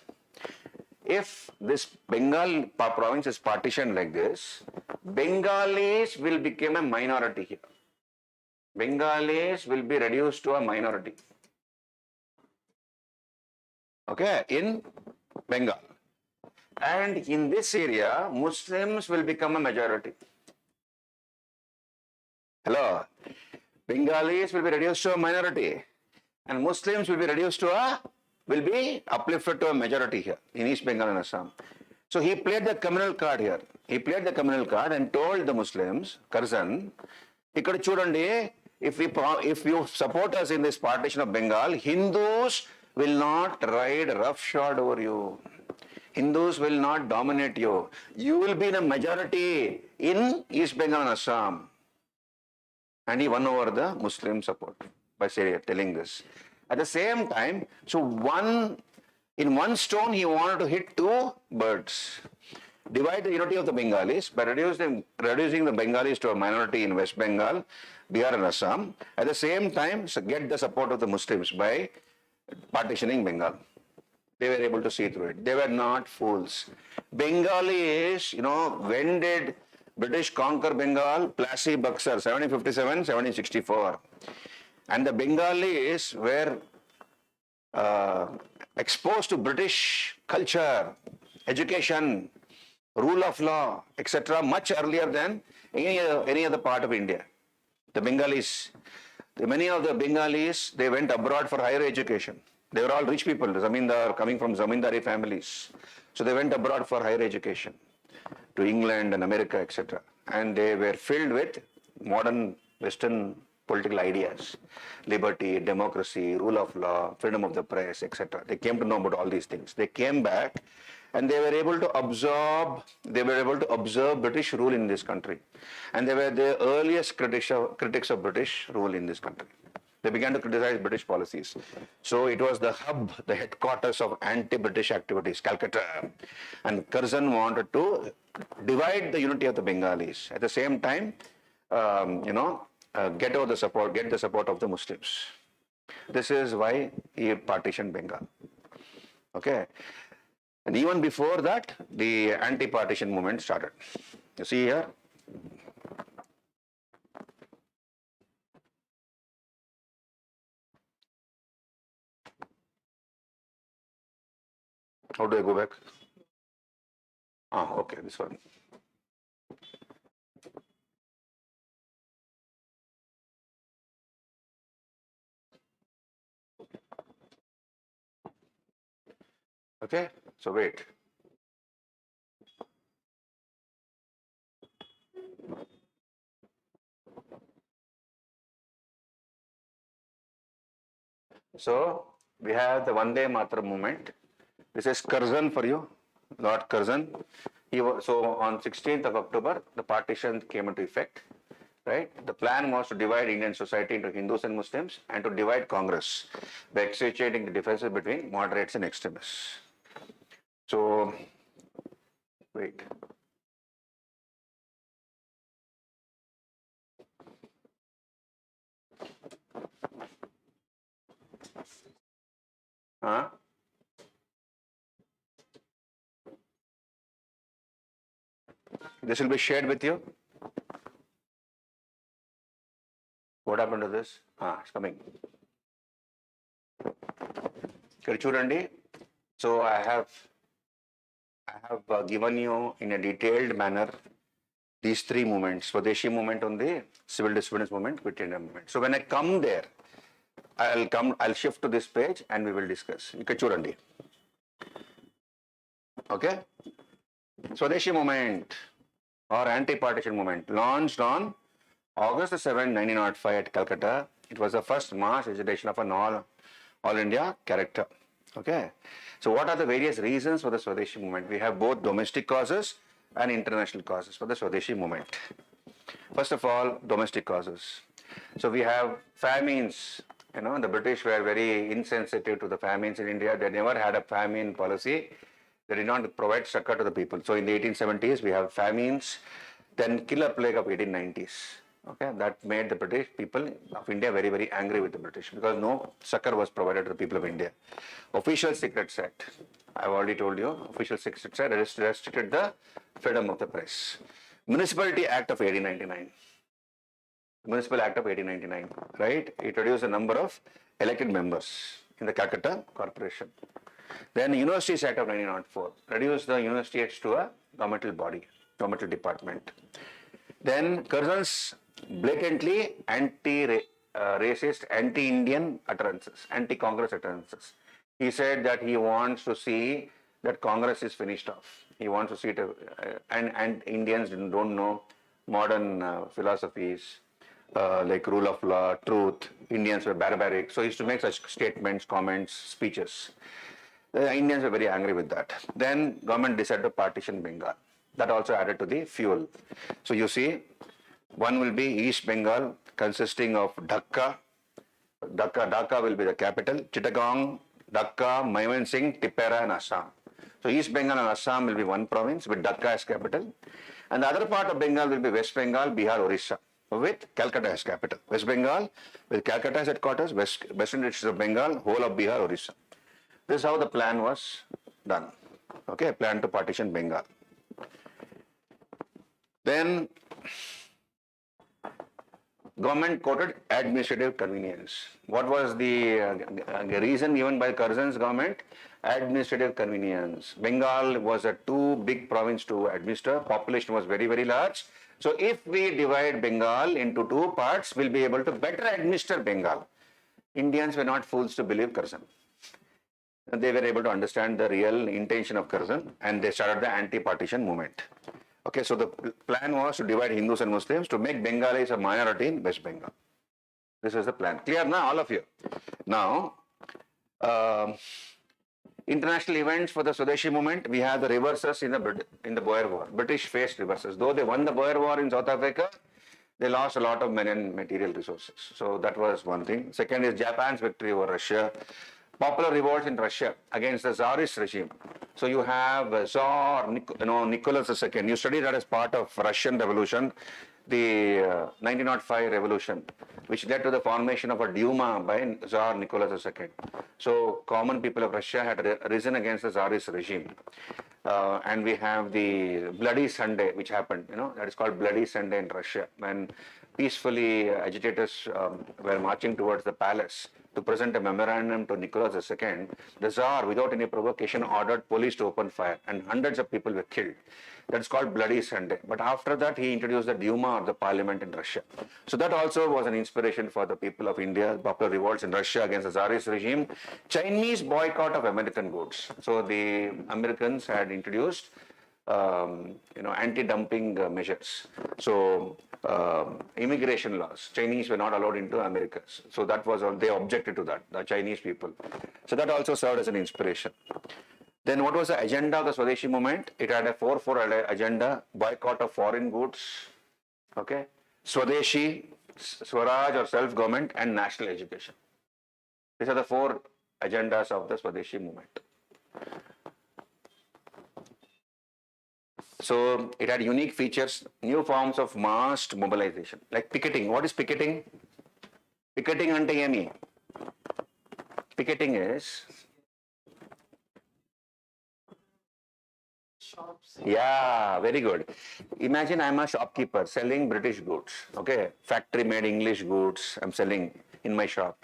If this Bengal province is partitioned like this, Bengalis will become a minority here. Bengalis will be reduced to a minority. Okay, in Bengal. And in this area, Muslims will become a majority. Hello? Bengalis will be reduced to a minority. And Muslims will be uplifted to a majority here in East Bengal and Assam. So he played the communal card here. He played the communal card and told the Muslims, Curzon, ikkada chudandi, if you support us in this partition of Bengal, Hindus will not ride roughshod over you. Hindus will not dominate you. You will be in a majority in East Bengal and Assam. And he won over the Muslim support by telling this. At the same time, in one stone he wanted to hit two birds. Divide the unity of the Bengalis by reducing the Bengalis to a minority in West Bengal, Bihar and Assam. At the same time, get the support of the Muslims by partitioning Bengal. They were able to see through it. They were not fools. Bengalis, when did British conquer Bengal? Plassey Buxar, 1757, 1764. And the Bengalis were exposed to British culture, education, rule of law, etc. much earlier than any other part of India. The Bengalis, many of the Bengalis, they went abroad for higher education. They were all rich people, coming from zamindari families. So they went abroad for higher education to England and America, etc. And they were filled with modern Western political ideas, liberty, democracy, rule of law, freedom of the press, etc. They came to know about all these things. They came back and they were able to absorb British rule in this country. And they were the earliest critics of British rule in this country. They began to criticize British policies. So it was the hub, the headquarters of anti-British activities, Calcutta. And Curzon wanted to divide the unity of the Bengalis. At the same time, get the support of the Muslims. This is why he partitioned Bengal. Okay. And even before that, the anti-partition movement started. You see here. How do I go back? Okay, this one. Okay, so wait. So we have the Vande Mataram movement. This is Curzon for you, Lord Curzon. So on 16th of October, the partition came into effect. Right? The plan was to divide Indian society into Hindus and Muslims and to divide Congress by accentuating the differences between moderates and extremists. So, wait. This will be shared with you. What happened to this? It's coming. Here, చూడండి. So I have given you in a detailed manner these three movements: Swadeshi movement on the civil disobedience movement, Quit India movement. So when I come there, I'll shift to this page and we will discuss. ఇక్కడ చూడండి. Okay? Swadeshi movement or anti-partition movement launched on August 7, 1905 at Calcutta. It was the first mass agitation of an all India character. Okay. So what are the various reasons for the Swadeshi movement? We have both domestic causes and international causes for the Swadeshi movement. First of all, domestic causes. So we have famines. The British were very insensitive to the famines in India. They never had a famine policy. They did not provide succor to the people. So in the 1870s, we have famines, then killer plague of 1890s. Okay, that made the British people of India very, very angry with the British because no succor was provided to the people of India. Official Secrets Act, I've already told you, Official Secrets Act restricted the freedom of the press. Municipality Act of 1899. Municipal Act of 1899, right? It reduced the number of elected members in the Calcutta Corporation. Then Universities Act of 1904 reduced the university acts to a governmental body, governmental department. Then Curzon's blatantly anti-racist, anti-Indian utterances, anti-Congress utterances. He said that he wants to see that Congress is finished off. He wants to see it, and Indians don't know modern philosophies like rule of law, truth. Indians were barbaric. So he used to make such statements, comments, speeches. The Indians were very angry with that. Then government decided to partition Bengal. That also added to the fuel. So you see, one will be East Bengal consisting of Dhaka. Dhaka will be the capital. Chittagong, Dhaka, Mymensingh, Tipperah and Assam. So East Bengal and Assam will be one province with Dhaka as capital. And the other part of Bengal will be West Bengal, Bihar, Orissa with Calcutta as capital. West Bengal with Calcutta as headquarters, western districts of Bengal, whole of Bihar, Orissa. This is how the plan was done. Okay, plan to partition Bengal. Then government quoted administrative convenience. What was the reason given by Curzon's government? Administrative convenience. Bengal was a too big province to administer. Population was very, very large. So if we divide Bengal into two parts, we'll be able to better administer Bengal. Indians were not fools to believe Curzon. They were able to understand the real intention of Curzon and they started the anti-partition movement. Okay, so the plan was to divide Hindus and Muslims to make Bengalis a minority in West Bengal. This is the plan. Clear now, all of you? Now, international events for the Swadeshi movement, we have the reverses in the Boer War. British faced reverses. Though they won the Boer War in South Africa, they lost a lot of men and material resources. So that was one thing. Second is Japan's victory over Russia. Popular revolts in Russia against the Tsarist regime. So you have Tsar Nicholas II. You studied that as part of Russian Revolution, the 1905 revolution, which led to the formation of a Duma by Tsar Nicholas II. So common people of Russia had risen against the Tsarist regime. And we have the Bloody Sunday, which happened, that is called Bloody Sunday in Russia, when peacefully agitators were marching towards the palace to present a memorandum to Nicholas II. The Tsar, without any provocation, ordered police to open fire and hundreds of people were killed. That's called Bloody Sunday. But after that, he introduced the Duma or the parliament in Russia. So that also was an inspiration for the people of India, popular revolts in Russia against the Tsarist regime. Chinese boycott of American goods. So the Americans had introduced anti-dumping measures. So immigration laws. Chinese were not allowed into America. So that was all, they objected to that, the Chinese people. So that also served as an inspiration. Then what was the agenda of the Swadeshi movement? It had a 4-4 agenda: boycott of foreign goods, okay, Swadeshi, Swaraj or self-government, and national education. These are the 4 agendas of the Swadeshi movement. So it had unique features, new forms of massed mobilization, like picketing. What is picketing? Picketing ante emi. Picketing is shops. Yeah, very good. Imagine I'm a shopkeeper selling British goods. Okay, factory made English goods I'm selling in my shop.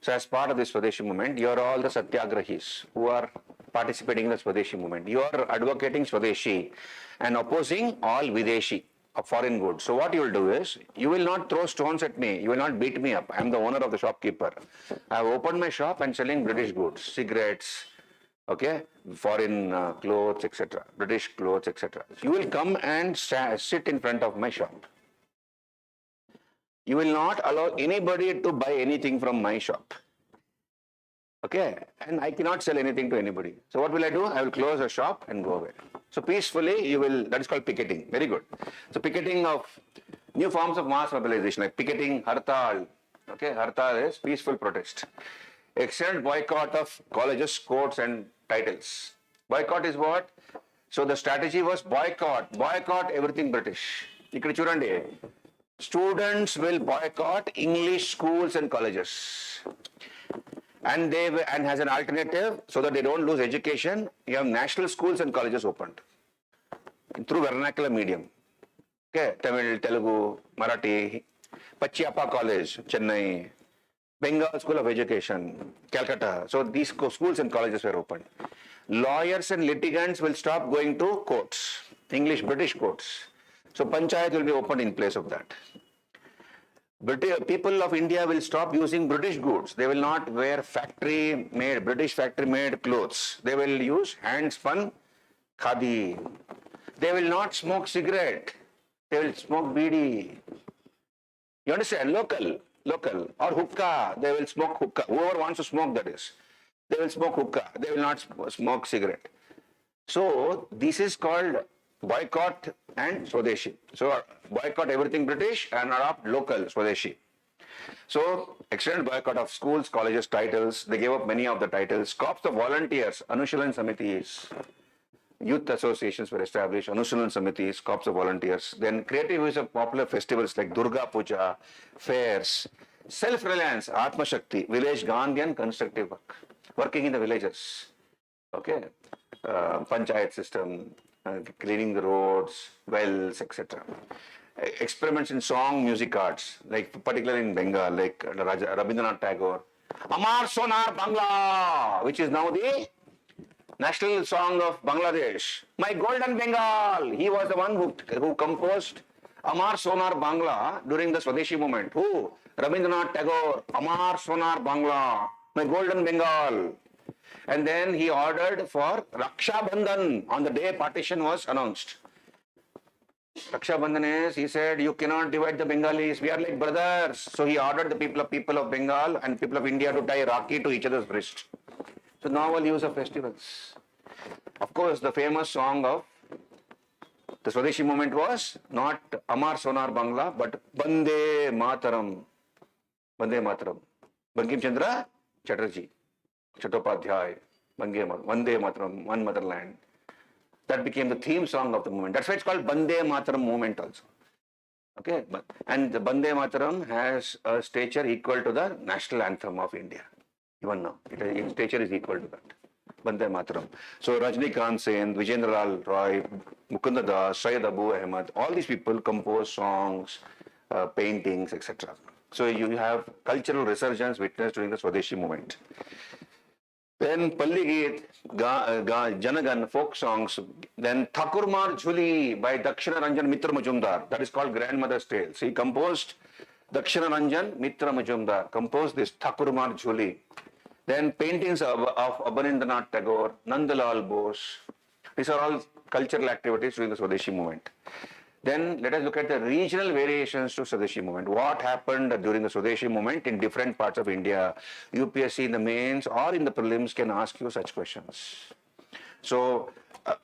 So as part of this Swadeshi movement, you're all the Satyagrahis who are participating in the Swadeshi movement. You are advocating Swadeshi and opposing all Videshi, of foreign goods. So what you will do is, you will not throw stones at me, you will not beat me up. I'm the owner of the shopkeeper. I have opened my shop and selling British goods, cigarettes, okay, foreign clothes, etc., British clothes, etc. You will come and sit in front of my shop. You will not allow anybody to buy anything from my shop. Okay, and I cannot sell anything to anybody. So what will I do? I will close the shop and go away. So peacefully you will, that is called picketing. Very good. So picketing of new forms of mass mobilization, like picketing, hartal. Okay, hartal is peaceful protest. Extended boycott of colleges, courts and titles. Boycott is what? So the strategy was boycott everything British. ఇక్కడ చూడండి, students will boycott English schools and colleges. And as an alternative, so that they don't lose education, you have national schools and colleges opened through vernacular medium. Okay, Tamil, Telugu, Marathi, Pachiyappa College, Chennai, Bengal School of Education, Calcutta. So these schools and colleges were opened. Lawyers and litigants will stop going to courts, English, British courts. So Panchayat will be opened in place of that. People of India will stop using British goods. They will not wear British factory made clothes. They will use hand spun khadi. They will not smoke cigarette. They will smoke bidi. You understand? Local. Or hookah. They will smoke hookah. Whoever wants to smoke, that is. They will smoke hookah. They will not smoke cigarette. So this is called boycott and Swadeshi. So boycott everything British and adopt local Swadeshi. So extended boycott of schools, colleges, titles. They gave up many of the titles. Corps of volunteers, Anushilan Samitis, youth associations were established, Anushilan Samitis, corps of volunteers. Then creative use of popular festivals like Durga Puja, fairs, self-reliance, Atma Shakti, village Gandhian constructive work, working in the villages. Okay, panchayat system, cleaning the roads, wells, etc. Experiments in song, music arts, like particularly in Bengal, like Rabindranath Tagore, Amar Sonar Bangla, which is now the national song of Bangladesh. My Golden Bengal. He was the one who composed Amar Sonar Bangla during the Swadeshi movement. Who? Rabindranath Tagore. Amar Sonar Bangla. My Golden Bengal. And then he ordered for Raksha Bandhan on the day partition was announced. Raksha Bandhan is, he said, you cannot divide the Bengalis. We are like brothers. So he ordered the people of Bengal and people of India to tie Rakhi to each other's wrist. So novel use of festivals. Of course, the famous song of the Swadeshi movement was not Amar Sonar Bangla, but Bande Mataram. Bande Mataram. Bankim Chandra Chatterjee, Chattopadhyay, Bande Mataram, One Motherland. That became the theme song of the movement. That's why it's called Bande Mataram movement also. Okay, and the Bande Mataram has a stature equal to the national anthem of India. Even now, its stature is equal to that. Bande Mataram. So Rajnikant Sen, Vijendra Lal Roy, Mukunda Das, Syed Abu Ahmed, all these people compose songs, paintings, etc. So you have cultural resurgence witnessed during the Swadeshi movement. Then Palli Geet, Janagan, folk songs. Then Thakurmar Jhuli by Dakshina Ranjan Mitra Majumdar. That is called Grandmother's Tale. So he composed, Dakshina Ranjan Mitra Majumdar composed this Thakurmar Jhuli. Then paintings of Abanindranath Tagore, Nandalal Bose. These are all cultural activities during the Swadeshi movement. Then let us look at the regional variations to Swadeshi movement. What happened during the Swadeshi movement in different parts of India? UPSC in the mains or in the prelims can ask you such questions. So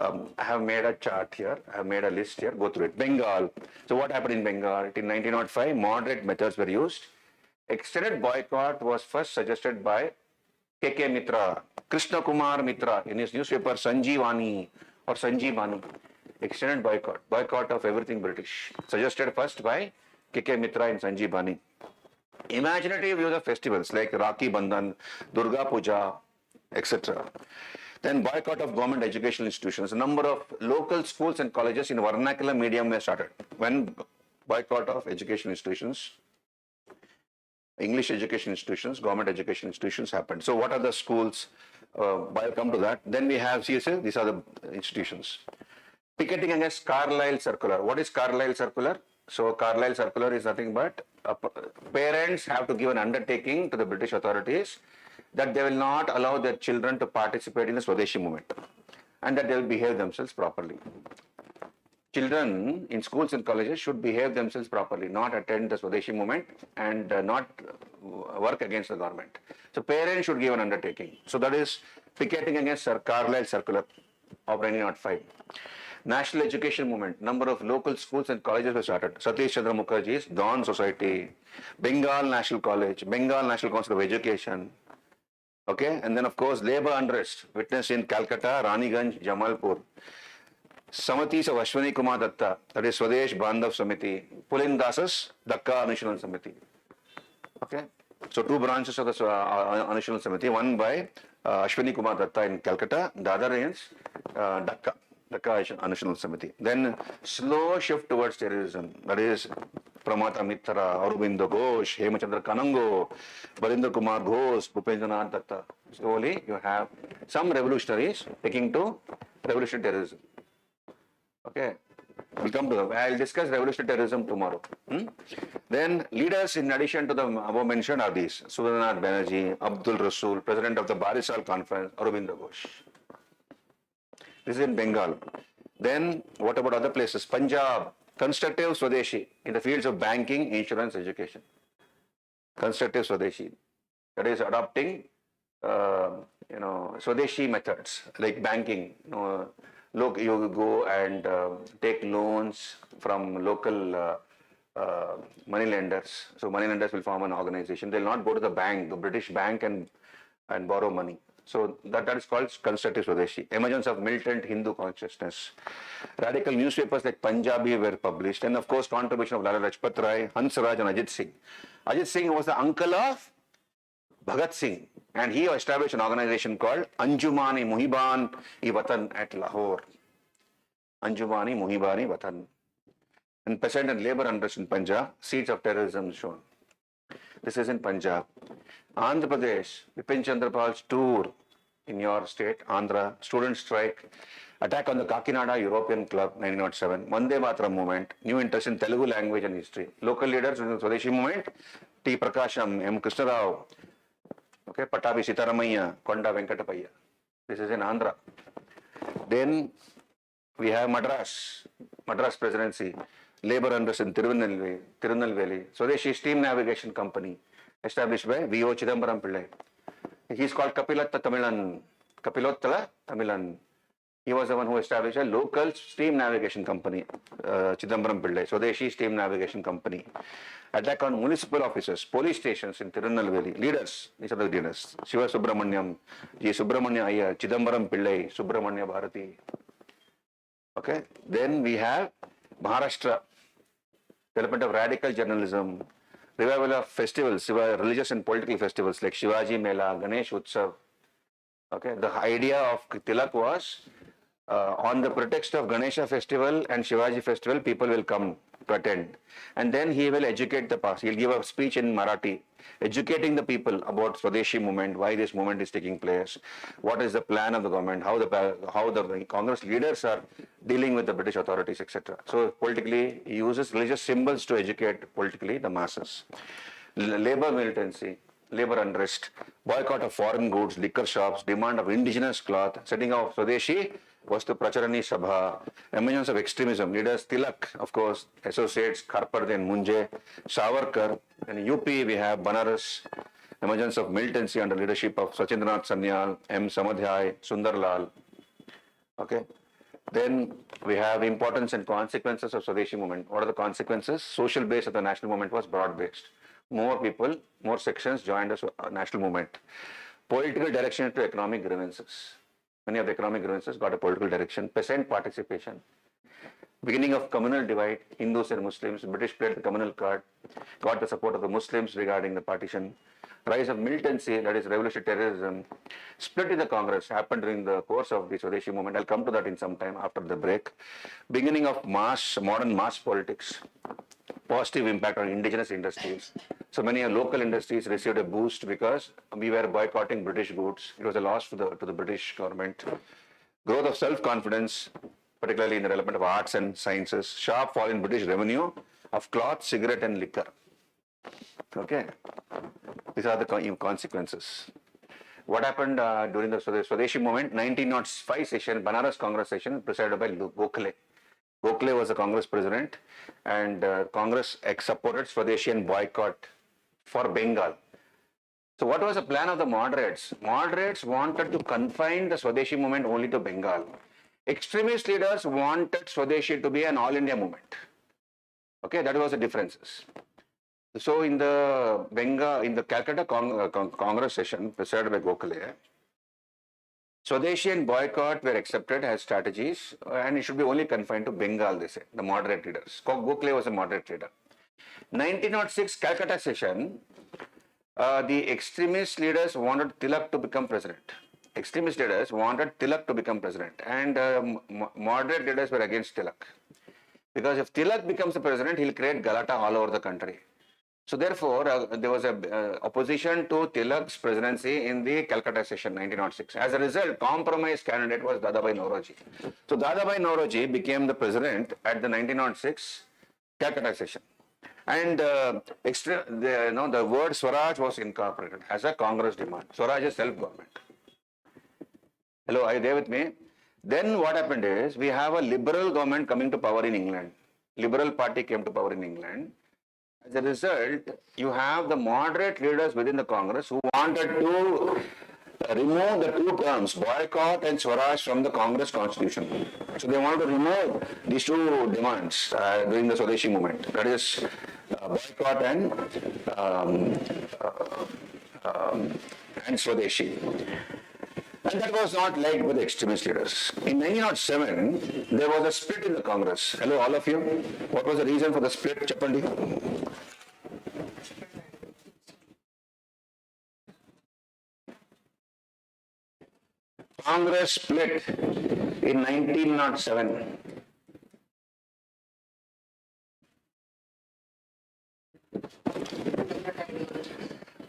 I have made a chart here. I have made a list here. Go through it. Bengal. So what happened in Bengal? In 1905, moderate methods were used. Extended boycott was first suggested by K.K. Mitra, Krishna Kumar Mitra in his newspaper Sanjeevani or Sanjeevani. Extended boycott of everything British, suggested first by K.K. Mitra in Sanjeevani. Imaginative use of festivals like Rakhi Bandhan, Durga Puja, etc. Then boycott of government educational institutions. A number of local schools and colleges in vernacular medium were started. When boycott of education institutions, English education institutions, government education institutions happened. So what are the schools? I'll come to that. Then we have CSA, these are the institutions. Picketing against Carlisle Circular. What is Carlisle Circular? So Carlisle Circular is nothing but parents have to give an undertaking to the British authorities that they will not allow their children to participate in the Swadeshi movement and that they will behave themselves properly. Children in schools and colleges should behave themselves properly, not attend the Swadeshi movement and not work against the government. So parents should give an undertaking. So that is picketing against Carlisle Circular of 1905. National education movement, number of local schools and colleges were started. Satish Chandra Mukherjee's Dawn Society, Bengal National College, Bengal National Council of Education. Okay, and then of course labor unrest witnessed in Calcutta, Raniganj, Jamalpur. Samitis of Ashwani Kumar Datta, that is Swadesh Bandhav Samiti, Pulin Dasas, Dhaka Anushilan Samiti. Okay, so two branches of the Anushilan Samiti, one by Ashwani Kumar Datta in Calcutta, the other is Dhaka Anushilan Samiti. Then slow shift towards terrorism, that is Pramata Mitra, Aurobindo Ghosh, Hemachandra Kanango, Balindra Kumar Ghosh, Bhupendranath Datta. Slowly you have some revolutionaries taking to revolutionary terrorism. Okay, we'll come to that. I'll discuss revolutionary terrorism tomorrow. Then leaders in addition to the above mentioned are these: Surendranath Banerjee, Abdul Rasool, President of the Barisal Conference, Aurobindo Ghosh. This is in Bengal. Then what about other places? Punjab, constructive Swadeshi in the fields of banking, insurance, education. Constructive Swadeshi, that is adopting Swadeshi methods like banking. Look, you go and take loans from local money lenders. So money lenders will form an organization. They'll not go to the bank, the British bank, and borrow money. So that is called constructive Swadeshi. Emergence of militant Hindu consciousness. Radical newspapers like Punjabi were published, and of course contribution of Lala Lajpat Rai, Hansraj, and Ajit Singh. Ajit Singh was the uncle of Bhagat Singh, and he established an organization called Anjumani Muhibban-e Watan at Lahore. Anjumani Muhibban-e Watan. And peasant and labor unrest in Punjab, seeds of terrorism shown. This is in Punjab. Andhra Pradesh, Bipin Chandrapal's tour in your state, Andhra, student strike, attack on the Kakinada European Club, 1907, Vande Mataram movement, new interest in Telugu language and history. Local leaders in the Swadeshi movement, T. Prakasham, M. Krishna Rao, okay, Patabi Sitaramaya, Konda Venkatapaya. This is in Andhra. Then we have Madras Presidency, labor unrest in Tirunelveli, Swadeshi Steam Navigation Company, established by V.O. Chidambaram Pillai. He is called Kapilottala Tamilan. He was the one who established a local steam navigation company, Chidambaram Pillai, Swadeshi Steam Navigation Company. Attack on municipal offices, police stations in Tirunelveli. Leaders, these are the leaders. Shiva Subramaniam, G. Subramania Iyer, Chidambaram Pillai, Subramania Bharati. Okay, then we have Maharashtra, development of radical journalism, revival of festivals, religious and political festivals like Shivaji Mela, Ganesh Utsav. Okay, the idea of Tilak was on the pretext of Ganesha festival and Shivaji festival, people will come to attend. And then he will educate the past. He'll give a speech in Marathi, educating the people about Swadeshi movement, why this movement is taking place, what is the plan of the government, how the Congress leaders are dealing with the British authorities, etc. So politically, he uses religious symbols to educate politically the masses. Labor militancy, labor unrest, boycott of foreign goods, liquor shops, demand of indigenous cloth, setting of Swadeshi Vastu Pracharani Sabha, emergence of extremism, leaders Tilak, of course, associates Kharpard and Munje, Savarkar, and UP we have Banaras, emergence of militancy under leadership of Sachindranath Sanyal, M. Samadhyay, Sundarlal. Okay. Then we have importance and consequences of Swadeshi movement. What are the consequences? Social base of the national movement was broad-based. More people, more sections joined the national movement. Political direction to economic grievances. Many of the economic grievances got a political direction. Peasant participation. Beginning of communal divide, Hindus and Muslims. British played the communal card, got the support of the Muslims regarding the partition. rise of militancy, that is revolutionary terrorism, split in the Congress happened during the course of the Swadeshi movement. I'll come to that in some time after the break. Beginning of modern mass politics, positive impact on indigenous industries. So many local industries received a boost because we were boycotting British goods. It was a loss to the British government. Growth of self-confidence, particularly in the development of arts and sciences. Sharp fall in British revenue of cloth, cigarette and liquor. Okay. These are the consequences. What happened during the Swadeshi movement? 1905 session, Banaras Congress session, presided by Gokhale. Gokhale was the Congress president, and Congress supported Swadeshi and boycott for Bengal. So what was the plan of the moderates? Moderates wanted to confine the Swadeshi movement only to Bengal. Extremist leaders wanted Swadeshi to be an all-India movement. Okay, that was the differences. So in the Calcutta Congress session presided by Gokhale, Swadeshi and boycott were accepted as strategies, and it should be only confined to Bengal, they say, the moderate leaders. Gokhale was a moderate leader. 1906 Calcutta session, the extremist leaders wanted Tilak to become president. Extremist leaders wanted Tilak to become president, and moderate leaders were against Tilak. Because if Tilak becomes the president, he'll create Galata all over the country. So therefore, there was a opposition to Tilak's presidency in the Calcutta session 1906. As a result, compromise candidate was Dadabhai Naoroji. So Dadabhai Naoroji became the president at the 1906 Calcutta session. And the word Swaraj was incorporated as a Congress demand. Swaraj is self-government. Hello, are you there with me? Then what happened is, we have a liberal government coming to power in England. Liberal party came to power in England. As a result, you have the moderate leaders within the Congress who wanted to remove the two terms, boycott and Swaraj, from the Congress constitution. So they wanted to remove these two demands during the Swadeshi movement. That is boycott and Swadeshi. And that was not liked by the extremist leaders. In 1907, there was a split in the Congress. Hello, all of you. What was the reason for the split, Chappandi? Congress split in 1907.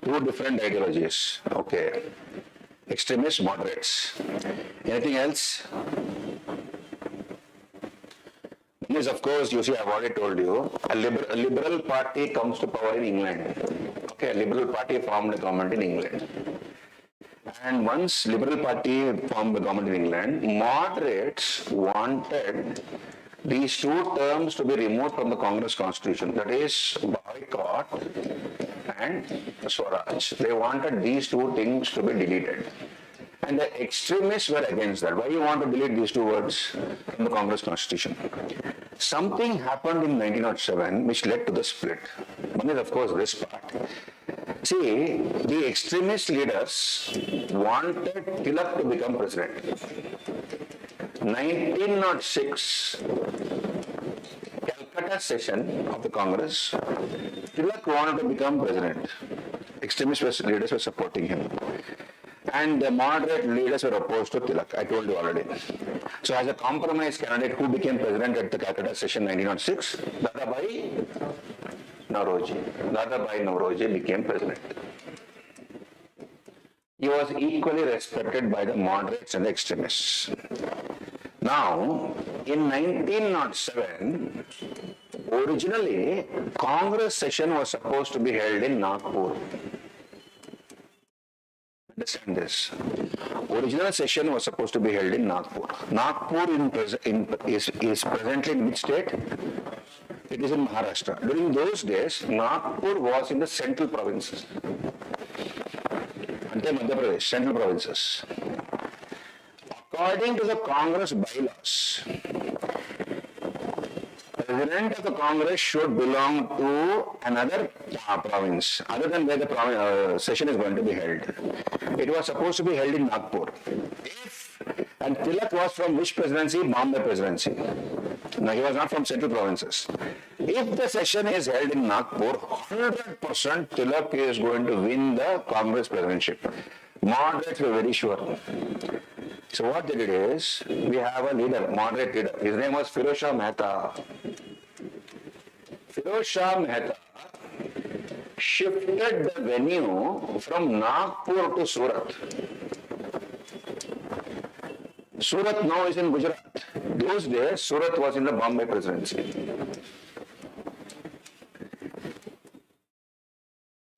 Two different ideologies. Okay. Extremists, moderates. Anything else? One is, of course, you see, I've already told you, a liberal party comes to power in England. Okay, a liberal party formed a government in England. And once Liberal Party formed the government in England, moderates wanted these two terms to be removed from the Congress constitution, that is boycott and Swaraj. They wanted these two things to be deleted. And the extremists were against that. Why you want to delete these two words from the Congress constitution? Something happened in 1907 which led to the split. One is, of course, this part. See, the extremist leaders wanted Tilak to become president. 1906 Calcutta session of the Congress, Tilak wanted to become president. Extremist leaders were supporting him. And the moderate leaders were opposed to Tilak. I told you already. So as a compromise candidate, who became president at the Calcutta session 1906? Dadabhai Naoroji. Dadabhai Naoroji became president. He was equally respected by the moderates and the extremists. Now, in 1907, originally, Congress session was supposed to be held in Nagpur. Understand this. Original session was supposed to be held in Nagpur. Nagpur is presently in which state? It is in Maharashtra. During those days, Nagpur was in the central provinces. Ante Madhya Pradesh, central provinces. According to the Congress bylaws, President of the Congress should belong to another province, other than where the session is going to be held. It was supposed to be held in Nagpur. If And Tilak was from which presidency? Bombay presidency. Now he was not from central provinces. If the session is held in Nagpur, 100% Tilak is going to win the Congress presidency. Moderates were very sure. So what they did is, we have a leader, moderate leader. His name was Firoz Shah Mehta. Firoz Shah Mehta shifted the venue from Nagpur to Surat. Surat now is in Gujarat. Those days, Surat was in the Bombay presidency.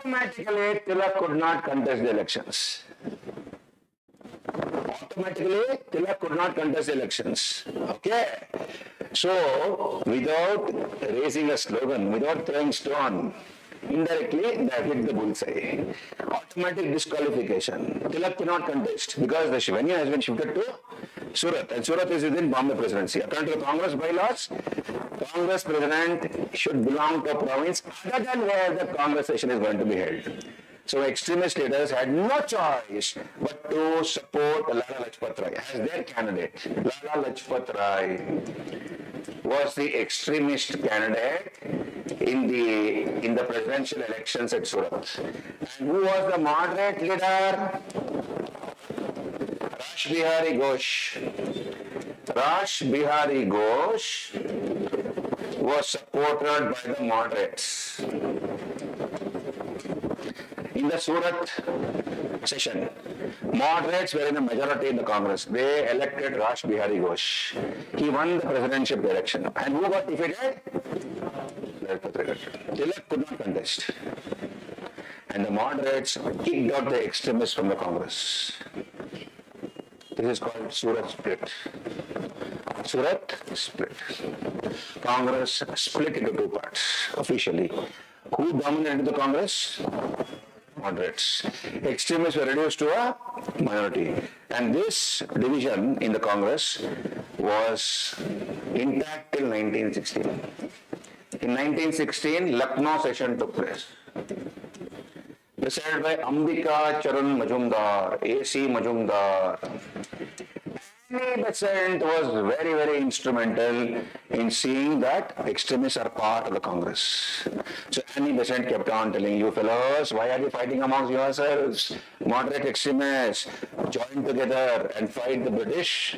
Automatically, Tilak could not contest the elections. Okay? So, without raising a slogan, without throwing stone, indirectly they hit the bullseye. Automatic disqualification. Tilak cannot contest because the venue has been shifted to Surat, and Surat is within Bombay presidency. According to the Congress bylaws, Congress president should belong to a province other than where the Congress session is going to be held. So extremist leaders had no choice but to support Lala Lajpat Rai as their candidate. Lala Lajpat Rai was the extremist candidate in the presidential elections at Surat. And who was the moderate leader? Rash Bihari Ghosh. Rash Bihari Ghosh was supported by the moderates. In the Surat session, moderates were in a majority in the Congress. They elected Rash Bihari Ghosh. He won the presidential election. And who got defeated? Tilak could not contest. And the moderates kicked out the extremists from the Congress. This is called Surat split. Surat split. Congress split into two parts officially. Who dominated the Congress? Moderates. Extremists were reduced to a minority. And this division in the Congress was intact till 1916. In 1916, Lucknow session took place. Presided by Ambika Charan Majumdar, A.C. Majumdar. Annie Besant was very, very instrumental in seeing that extremists are part of the Congress. So Annie Besant kept on telling you fellows, why are you fighting amongst yourselves? Moderate extremists, join together and fight the British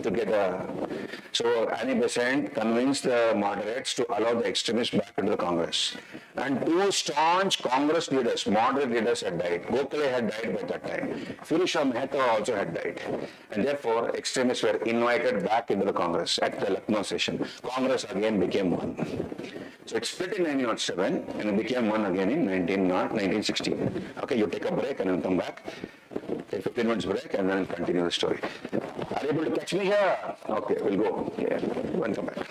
together. So Annie Besant convinced the moderates to allow the extremists back into the Congress. And two staunch Congress leaders, moderate leaders had died. Gokhale had died by that time. Firoz Shah Mehta also had died. And therefore, extremists were invited back into the Congress at the Lucknow session. Congress again became one. So it split in 1907 and it became one again in 1916. Okay, you take a break and then come back. Take 15 minutes break and then continue the story. Are you able to catch me here? Okay, we'll go. Yeah, and come back.